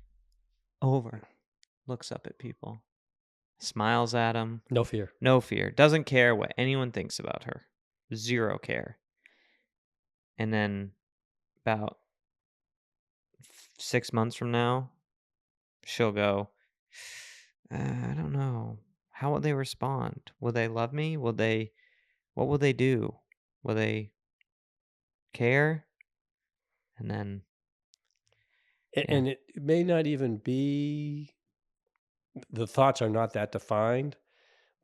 over, looks up at people, smiles at them. No fear. No fear. Doesn't care what anyone thinks about her. zero care. And then about 6 months from now, she'll go, I don't know. How will they respond? Will they love me? What will they do? Will they care? And then, yeah, And it may not even be, the thoughts are not that defined,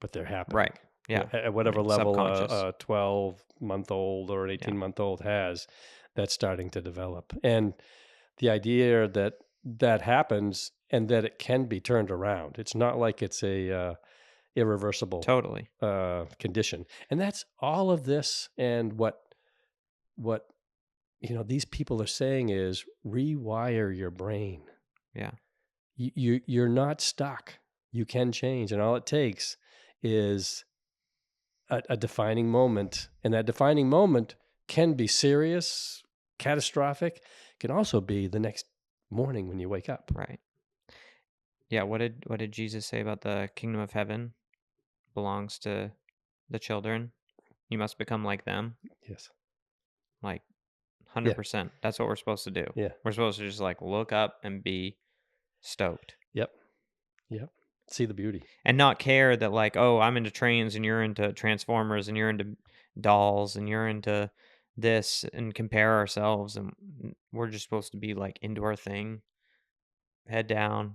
but they're happening. right. Yeah. At whatever Right. level Subconscious. a 12-month-old or an 18-month-old has, that's starting to develop. And the idea that that happens and that it can be turned around. It's not like it's a irreversible Totally. condition. And that's all of this. And what these people are saying is rewire your brain. Yeah. You're not stuck. You can change, and all it takes is a defining moment, and that defining moment can be serious, catastrophic. Can also be the next morning when you wake up. Right. Yeah. What did Jesus say about the kingdom of heaven belongs to the children? You must become like them. Yes. Like 100%. That's what we're supposed to do. Yeah. We're supposed to just like look up and be stoked. Yep. See the beauty. And not care that like, oh, I'm into trains and you're into Transformers and you're into dolls and you're into this, and compare ourselves, and we're just supposed to be like into our thing, head down,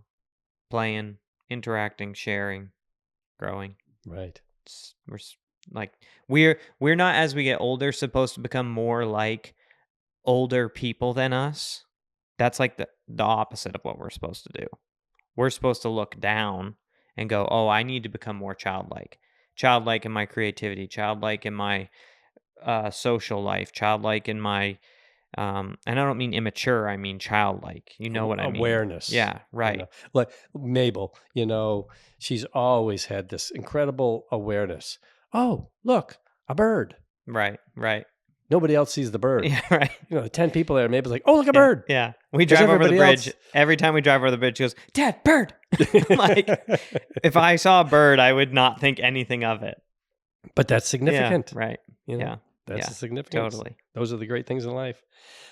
playing, interacting, sharing, growing. Right. We're not, as we get older, supposed to become more like older people than us. That's like the opposite of what we're supposed to do. We're supposed to look down and go, oh, I need to become more childlike in my creativity, childlike in my social life, childlike in my and I don't mean immature, I mean childlike. You know what I mean? Awareness. Yeah, right. Like Mabel, she's always had this incredible awareness. Oh, look, a bird. Right. Nobody else sees the bird. Yeah, right. 10 people there. Mabel's like, oh, look, a bird. Yeah. We drive over the everybody bridge. else- Every time we drive over the bridge, she goes, Dad, bird. Like, if I saw a bird, I would not think anything of it. But that's significant. Yeah, right. Yeah. That's the significance. Totally. Those are the great things in life.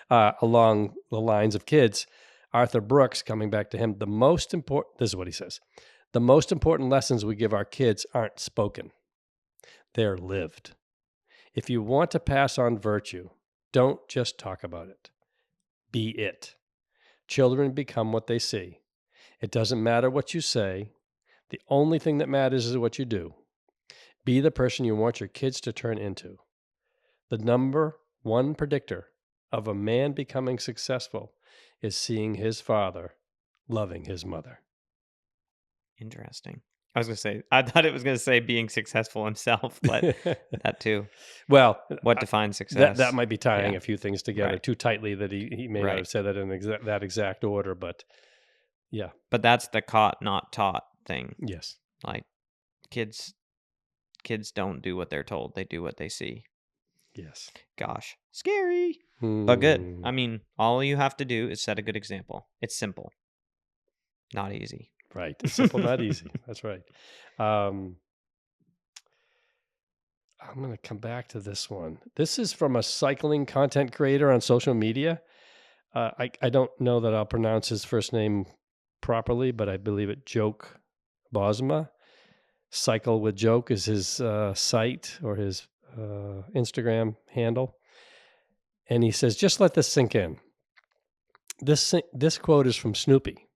Along the lines of kids, Arthur Brooks, coming back to him, this is what he says. The most important lessons we give our kids aren't spoken. They're lived. If you want to pass on virtue, don't just talk about it. Be it. Children become what they see. It doesn't matter what you say. The only thing that matters is what you do. Be the person you want your kids to turn into. The number one predictor of a man becoming successful is seeing his father loving his mother. Interesting. I thought it was going to say being successful himself, but that too. Well, What defines success? that might be tying Yeah. a few things together Right. too tightly that he may not have said that in that exact order, but yeah. But that's the caught, not taught thing. Yes. Like kids don't do what they're told. They do what they see. Yes. Gosh, scary, but good. Hmm. I mean, all you have to do is set a good example. It's simple, not easy. Right. It's simple, not easy. That's right. I'm going to come back to this one. This is from a cycling content creator on social media. I don't know that I'll pronounce his first name properly, but I believe it Joke Bosma. Cycle with Joke is his site or his Instagram handle. And he says, just let this sink in. This quote is from Snoopy.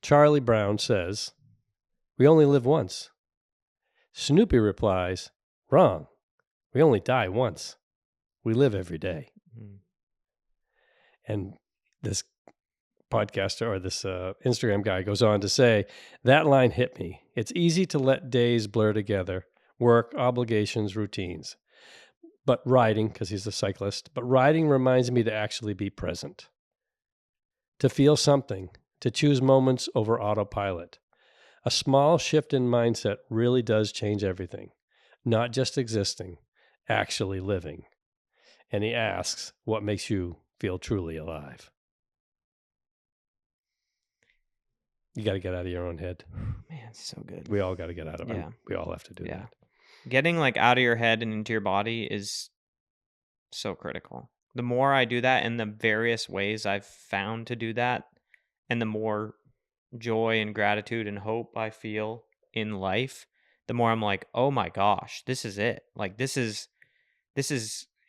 Charlie Brown says, we only live once. Snoopy replies, wrong. We only die once. We live every day. Mm. And this podcaster or this Instagram guy goes on to say, that line hit me. It's easy to let days blur together, work, obligations, routines. But riding, because he's a cyclist, but riding reminds me to actually be present, to feel something, to choose moments over autopilot. A small shift in mindset really does change everything, not just existing, actually living. And he asks, what makes you feel truly alive? You got to get out of your own head. Man, it's so good. We all got to get out of it. Yeah. We all have to do Yeah. that. getting like out of your head and into your body is so critical. The more I do that in the various ways I've found to do that, and the more joy and gratitude and hope I feel in life, the more I'm like, oh my gosh, this is it. Like this is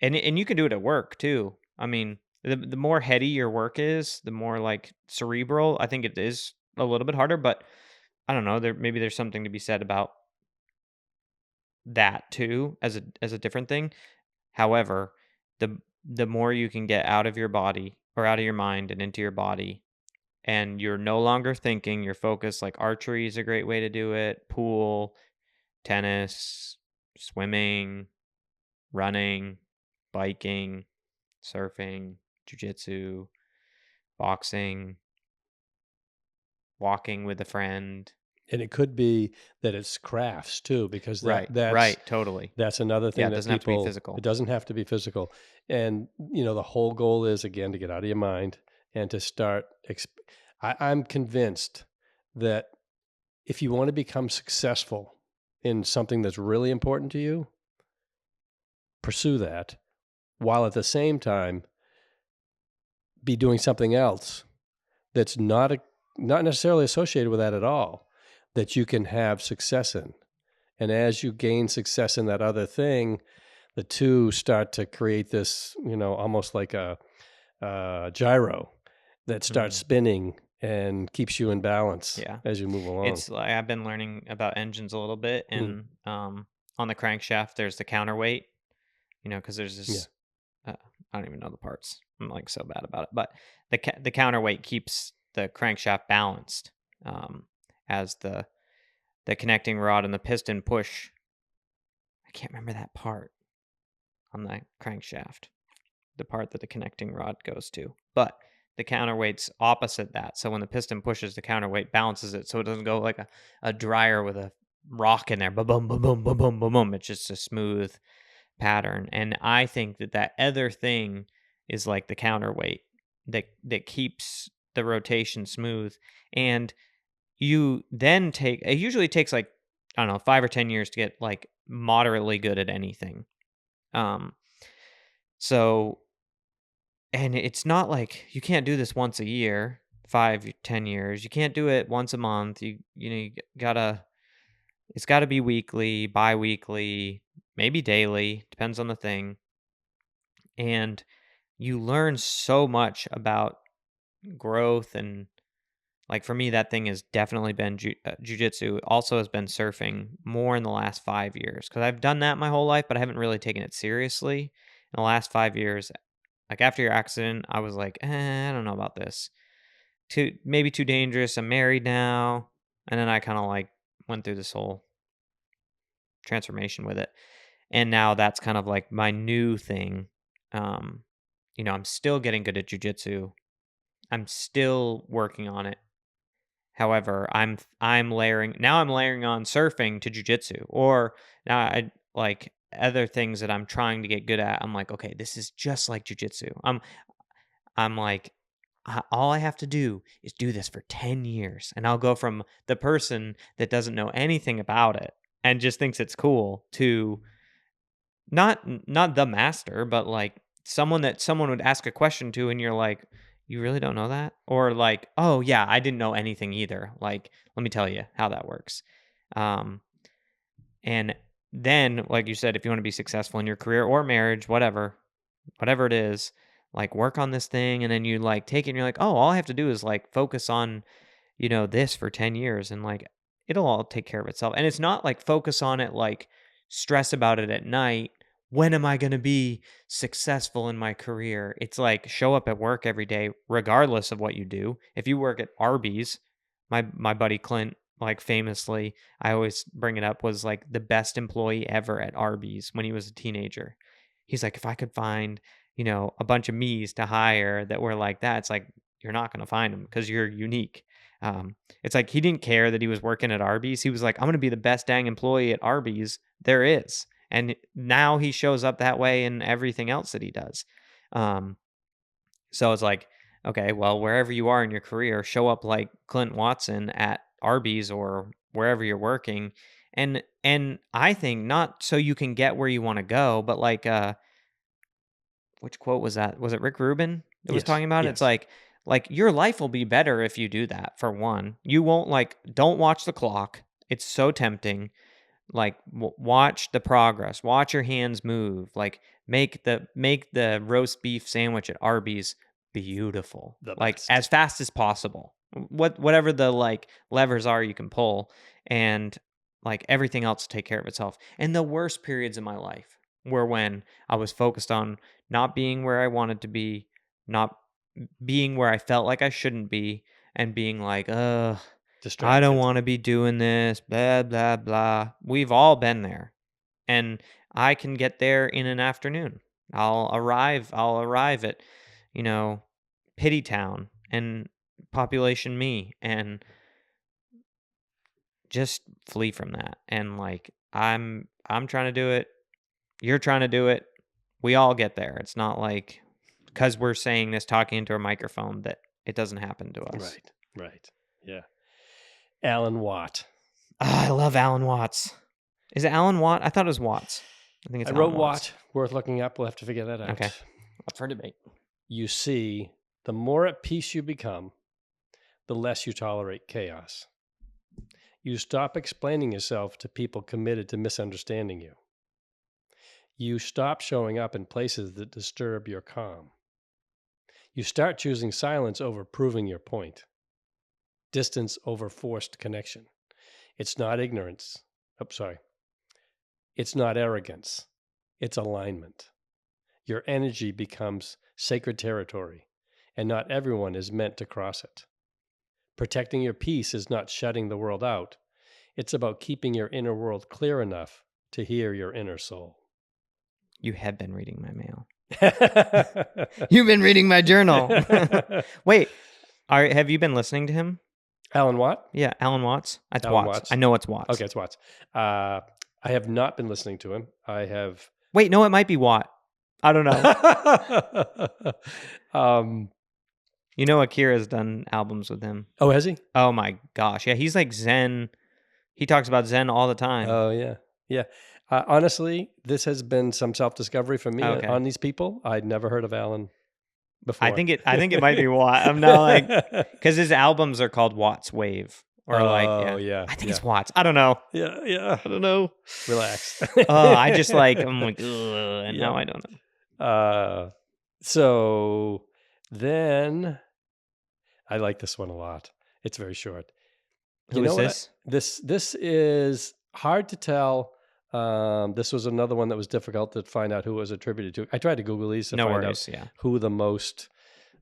and you can do it at work too. I mean, the more heady your work is, the more like cerebral, I think it is a little bit harder, but I don't know, maybe there's something to be said about that too as a different thing. However, the more you can get out of your body or out of your mind and into your body, and you're no longer thinking, you're focused, like archery is a great way to do it, pool, tennis, swimming, running, biking, surfing, jujitsu, boxing, walking with a friend. And it could be that it's crafts too, because Right, totally. that's another thing Yeah, it that doesn't have to be people. physical. It doesn't have to be physical, and the whole goal is again to get out of your mind and to start. I'm convinced that if you want to become successful in something that's really important to you, pursue that, while at the same time be doing something else that's not necessarily associated with that at all, that you can have success in. And as you gain success in that other thing, the two start to create this, almost like a gyro that starts spinning and keeps you in balance Yeah. as you move along. It's like I've been learning about engines a little bit, and on the crankshaft there's the counterweight, because there's this. I don't even know the parts. I'm like so bad about it, but the counterweight keeps the crankshaft balanced, as the connecting rod and the piston push. I can't remember that part on the crankshaft, the part that the connecting rod goes to, but the counterweight's opposite that. So when the piston pushes, the counterweight balances it, so it doesn't go like a dryer with a rock in there. Boom, boom, boom, boom, boom, boom, boom, boom. It's just a smooth pattern. And I think that other thing is like the counterweight that keeps the rotation smooth. And you then it usually takes like, I don't know, 5 or 10 years to get like moderately good at anything. So, and it's not like you can't do this once a year, 5, 10 years. You can't do it once a month. You gotta, it's gotta be weekly, bi-weekly, maybe daily, depends on the thing. And you learn so much about growth. And like for me, that thing has definitely been jujitsu. Also has been surfing more in the last 5 years, because I've done that my whole life, but I haven't really taken it seriously. In the last 5 years, like after your accident, I was like, I don't know about this. Maybe too dangerous. I'm married now. And then I kind of like went through this whole transformation with it. And now that's kind of like my new thing. I'm still getting good at jujitsu. I'm still working on it. However, I'm layering on surfing to jujitsu, or now I like other things that I'm trying to get good at. I'm like, okay, this is just like jujitsu. I'm like, all I have to do is do this for 10 years, and I'll go from the person that doesn't know anything about it and just thinks it's cool to not the master, but like someone would ask a question to, and you're like, you really don't know that? Or like, oh yeah, I didn't know anything either. Like, let me tell you how that works. And then, like you said, if you want to be successful in your career or marriage, whatever it is, like work on this thing, and then you like take it and you're like, oh, all I have to do is like focus on, this for 10 years, and like it'll all take care of itself. And it's not like focus on it, like stress about it at night. When am I going to be successful in my career? It's like show up at work every day, regardless of what you do. If you work at Arby's, my buddy Clint, like famously, I always bring it up, was like the best employee ever at Arby's when he was a teenager. He's like, if I could find, a bunch of me's to hire that were like that, it's like, you're not going to find them because you're unique. It's like he didn't care that he was working at Arby's. He was like, I'm going to be the best dang employee at Arby's there is. And now he shows up that way in everything else that he does. So it's like, okay, well, wherever you are in your career, show up like Clint Watson at Arby's or wherever you're working, And I think not so you can get where you want to go, but like which quote was that? Was it Rick Rubin that was Yes. talking about it? It's Yes. like your life will be better if you do that. For one, you won't don't watch the clock. It's so tempting. Like watch the progress. Watch your hands move. Like make the roast beef sandwich at Arby's beautiful. The Like best. as fast as possible. Whatever the like levers are you can pull, and like everything else will take care of itself. And the worst periods in my life were when I was focused on not being where I wanted to be, not being where I felt like I shouldn't be, and being like, I Distracted. don't want to be doing this, blah, blah, blah. We've all been there. And I can get there in an afternoon. I'll arrive at, Pity Town and population me, and just flee from that. And like I'm trying to do it, you're trying to do it. We all get there. It's not like because we're saying this talking into a microphone that it doesn't happen to us. Right. Yeah. Alan Watt. I love Alan Watts. Is it Alan Watt? I thought it was Watts. I think it's I Alan wrote Watts. Watt. Worth looking up. We'll have to figure that out. Okay. Up for debate. You see, the more at peace you become, the less you tolerate chaos. You stop explaining yourself to people committed to misunderstanding you. You stop showing up in places that disturb your calm. You start choosing silence over proving your point, distance over forced connection. It's not ignorance. It's not arrogance. It's alignment. Your energy becomes sacred territory, and not everyone is meant to cross it. Protecting your peace is not shutting the world out. It's about keeping your inner world clear enough to hear your inner soul. You have been reading my mail. You've been reading my journal. Wait, have you been listening to him? Alan Watt? Yeah, Alan Watts. That's Alan Watts. Watts. I know it's Watts. Okay, it's Watts. I have not been listening to him. I have. Wait, no, it might be Watt. I don't know. You know, Akira's done albums with him. Oh, has he? Oh my gosh, yeah, he's like Zen. He talks about Zen all the time. Oh, yeah. Honestly, this has been some self-discovery for me on these people. I'd never heard of Alan before. I think it might be Watt. I'm not like, because his albums are called Watt's Wave, or yeah. I think it's Watts. I don't know. Yeah. I don't know. Relax. I just like, I'm like, ugh, and now I don't know. So then I like this one a lot. It's very short. Who is this? This is hard to tell. This was another one that was difficult to find out who it was attributed to. I tried to Google these to find out who the most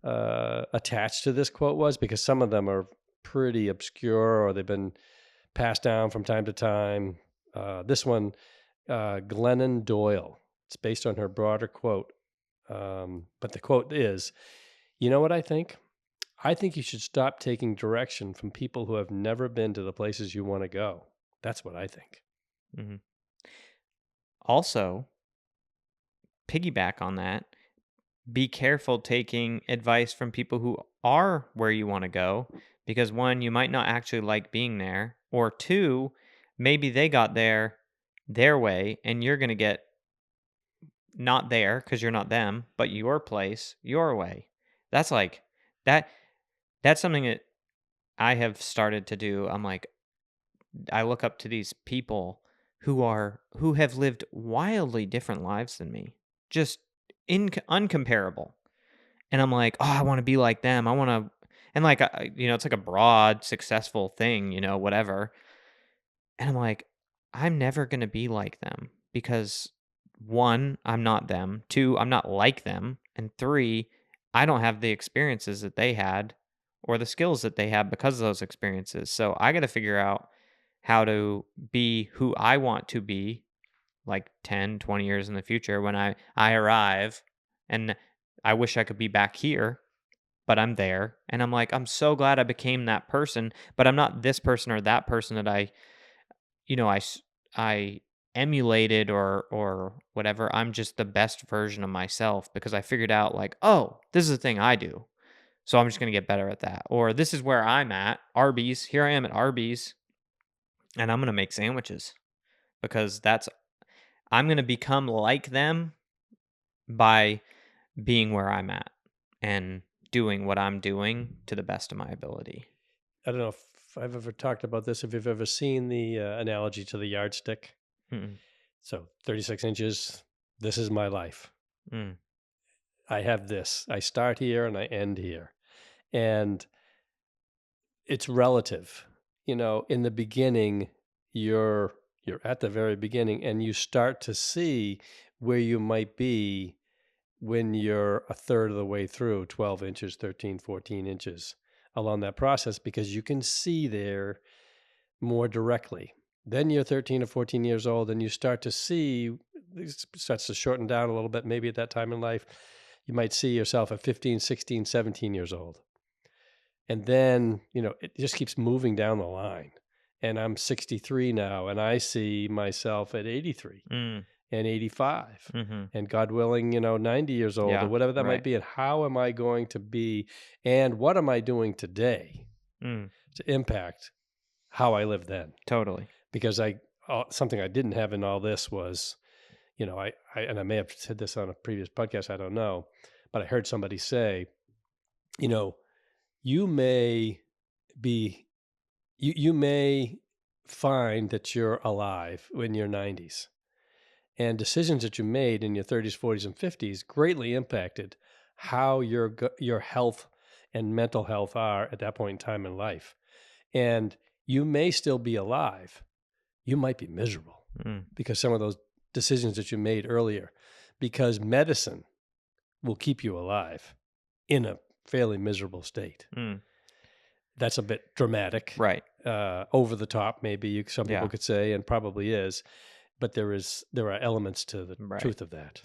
attached to this quote was, because some of them are pretty obscure or they've been passed down from time to time. This one, Glennon Doyle. It's based on her broader quote. But the quote is, you know what I think? I think you should stop taking direction from people who have never been to the places you want to go. That's what I think. Mm-hmm. Also, piggyback on that, be careful taking advice from people who are where you want to go, because one, you might not actually like being there, or two, maybe they got there their way and you're going to get not there because you're not them, but your place, your way. That's like that. That's something that I have started to do. I'm like, I look up to these people who have lived wildly different lives than me, just uncomparable. And I'm like, oh, I want to be like them. I want to, and like, it's like a broad, successful thing, whatever. And I'm like, I'm never going to be like them because one, I'm not them. Two, I'm not like them. And three, I don't have the experiences that they had or the skills that they had because of those experiences. So I got to figure out how to be who I want to be like 10, 20 years in the future when I arrive. And I wish I could be back here, but I'm there. And I'm like, I'm so glad I became that person, but I'm not this person or that person that I emulated or whatever. I'm just the best version of myself because I figured out like, oh, this is the thing I do. So I'm just going to get better at that. Or this is where I'm at, Arby's. Here I am at Arby's, and I'm going to make sandwiches. because I'm going to become like them by being where I'm at and doing what I'm doing to the best of my ability. I don't know if I've ever talked about this, if you've ever seen the analogy to the yardstick. Mm-mm. So 36 inches, this is my life. Mm. I have this. I start here and I end here. And it's relative. You know, in the beginning, you're at the very beginning and you start to see where you might be when you're a third of the way through, 12 inches, 13, 14 inches along that process, because you can see there more directly. Then you're 13 or 14 years old and you start to see, this starts to shorten down a little bit. Maybe at that time in life, you might see yourself at 15, 16, 17 years old. And then, you know, it just keeps moving down the line. And I'm 63 now, and I see myself at 83 Mm. and 85 Mm-hmm. and God willing, you know, 90 years old Yeah, or whatever that right. might be. And how am I going to be, and what am I doing today Mm. to impact how I live then? Totally. Because something I didn't have in all this was, you know, and I may have said this on a previous podcast, I don't know, but I heard somebody say, you know, you may be, you may find that you're alive in your 90s, and decisions that you made in your 30s, 40s, and 50s greatly impacted how your health and mental health are at that point in time in life. And you may still be alive. You might be miserable because some of those decisions that you made earlier, because medicine will keep you alive in a fairly miserable state. Mm. That's a bit dramatic, Right. over the top, maybe some people Yeah. could say, and probably is, but there are elements to the Right. truth of that.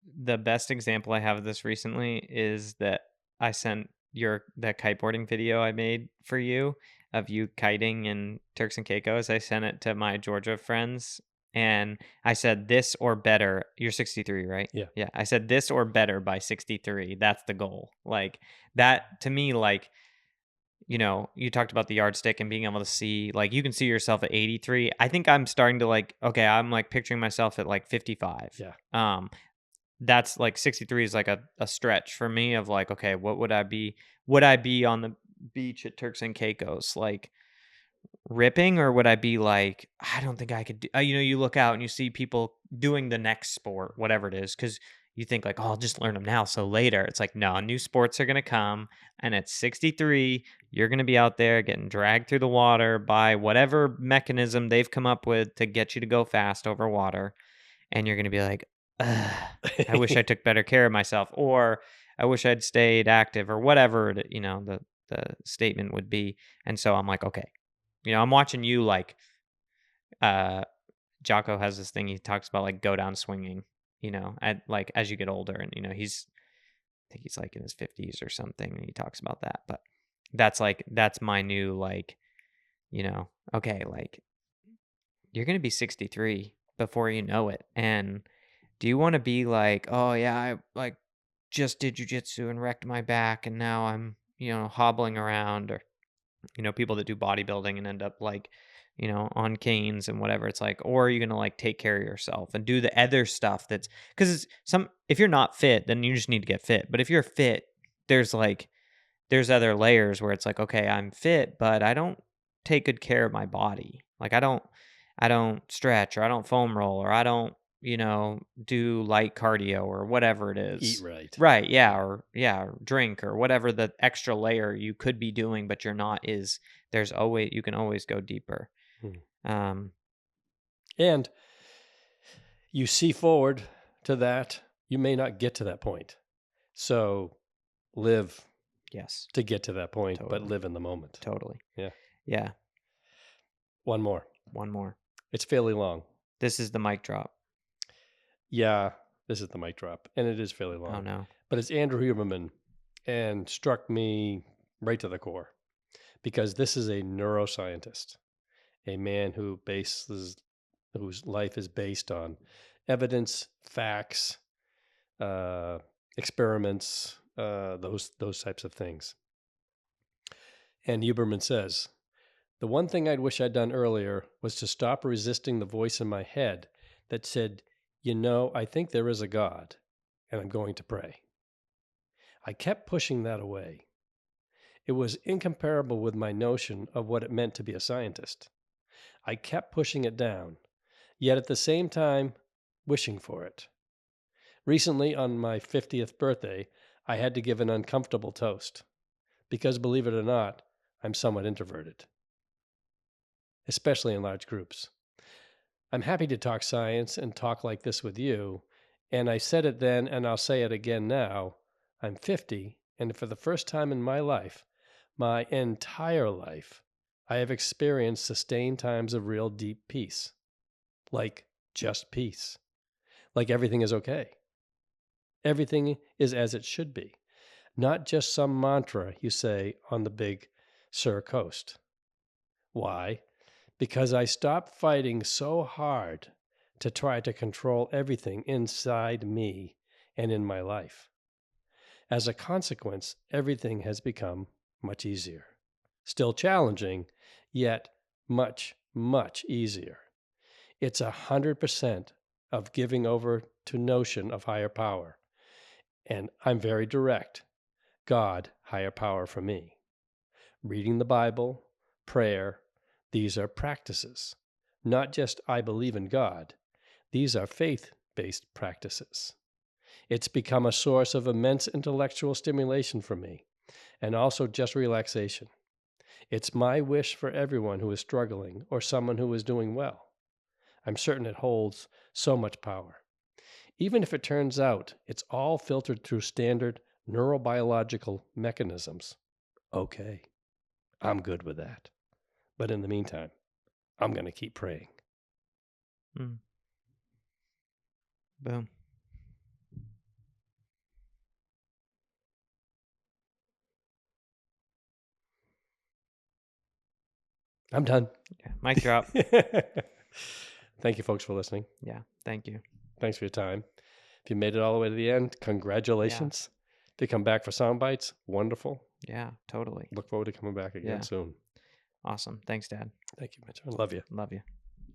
The best example I have of this recently is that I sent that kiteboarding video I made for you of you kiting in Turks and Caicos. I sent it to my Georgia friends and I said this or better. You're 63, right? Yeah. Yeah. I said this or better by 63. That's the goal. Like that to me, like, you know, you talked about the yardstick and being able to see, like, you can see yourself at 83. I think I'm starting to like, okay, I'm like picturing myself at like 55. Yeah. That's like 63 is like a stretch for me of like, okay, what would I be? Would I be on the beach at Turks and Caicos, like ripping, or would I be like, I don't think I could do, you know, you look out and you see people doing the next sport, whatever it is, because you think like, oh, I'll just learn them now. So later it's like, no, new sports are going to come. And at 63, you're going to be out there getting dragged through the water by whatever mechanism they've come up with to get you to go fast over water. And you're going to be like, ugh, I wish I took better care of myself, or I wish I'd stayed active, or whatever you know, the statement would be. And so I'm like, okay, you know, I'm watching you like, Jocko has this thing he talks about, like go down swinging, you know, at like as you get older, and you know, I think he's like in his 50s or something, and he talks about that. But that's my new, like, you know, okay, like you're gonna be 63 before you know it, and do you want to be like, oh yeah, I like just did jujitsu and wrecked my back and now I'm, you know, hobbling around, or, you know, people that do bodybuilding and end up like, you know, on canes and whatever. It's like, or are you going to like take care of yourself and do the other stuff that's, because if you're not fit, then you just need to get fit. But if you're fit, there's other layers where it's like, okay, I'm fit, but I don't take good care of my body. Like I don't stretch, or I don't foam roll, or I don't, you know, do light cardio or whatever it is. Eat right. Right. Yeah. Or drink or whatever the extra layer you could be doing, but you're not, is you can always go deeper. And you see forward to that, you may not get to that point. So live Yes. to get to that point, Totally. but live in the moment. Totally. Yeah. Yeah. One more. It's fairly long. This is the mic drop. Yeah, this is the mic drop, and it is fairly long. Oh no. But it's Andrew Huberman, and struck me right to the core, because this is a neuroscientist, a man whose life is based on evidence, facts, experiments, those types of things. And Huberman says, The one thing I'd wish I'd done earlier was to stop resisting the voice in my head that said, I think there is a God, and I'm going to pray. I kept pushing that away. It was incomparable with my notion of what it meant to be a scientist. I kept pushing it down, yet at the same time, wishing for it. Recently, on my 50th birthday, I had to give an uncomfortable toast, because believe it or not, I'm somewhat introverted, especially in large groups. I'm happy to talk science and talk like this with you, and I said it then and I'll say it again now. I'm 50, and for the first time in my life, my entire life, I have experienced sustained times of real deep peace. Like just peace. Like everything is okay. Everything is as it should be. Not just some mantra you say on the Big Sur coast. Why? Because I stopped fighting so hard to try to control everything inside me and in my life. As a consequence, everything has become much easier. Still challenging, yet much, much easier. It's 100% of giving over to notion of higher power. And I'm very direct. God, higher power for me. Reading the Bible, prayer, these are practices. Not just I believe in God. These are faith-based practices. It's become a source of immense intellectual stimulation for me, and also just relaxation. It's my wish for everyone who is struggling or someone who is doing well. I'm certain it holds so much power. Even if it turns out it's all filtered through standard neurobiological mechanisms, okay, I'm good with that. But in the meantime, I'm going to keep praying. Boom. I'm done. Yeah. Mic drop. Thank you, folks, for listening. Yeah. Thank you. Thanks for your time. If you made it all the way to the end, congratulations. If you come back for sound bites, wonderful. Yeah, totally. Look forward to coming back again soon. Awesome. Thanks, Dad. Thank you, Mitch. I love you. Love you.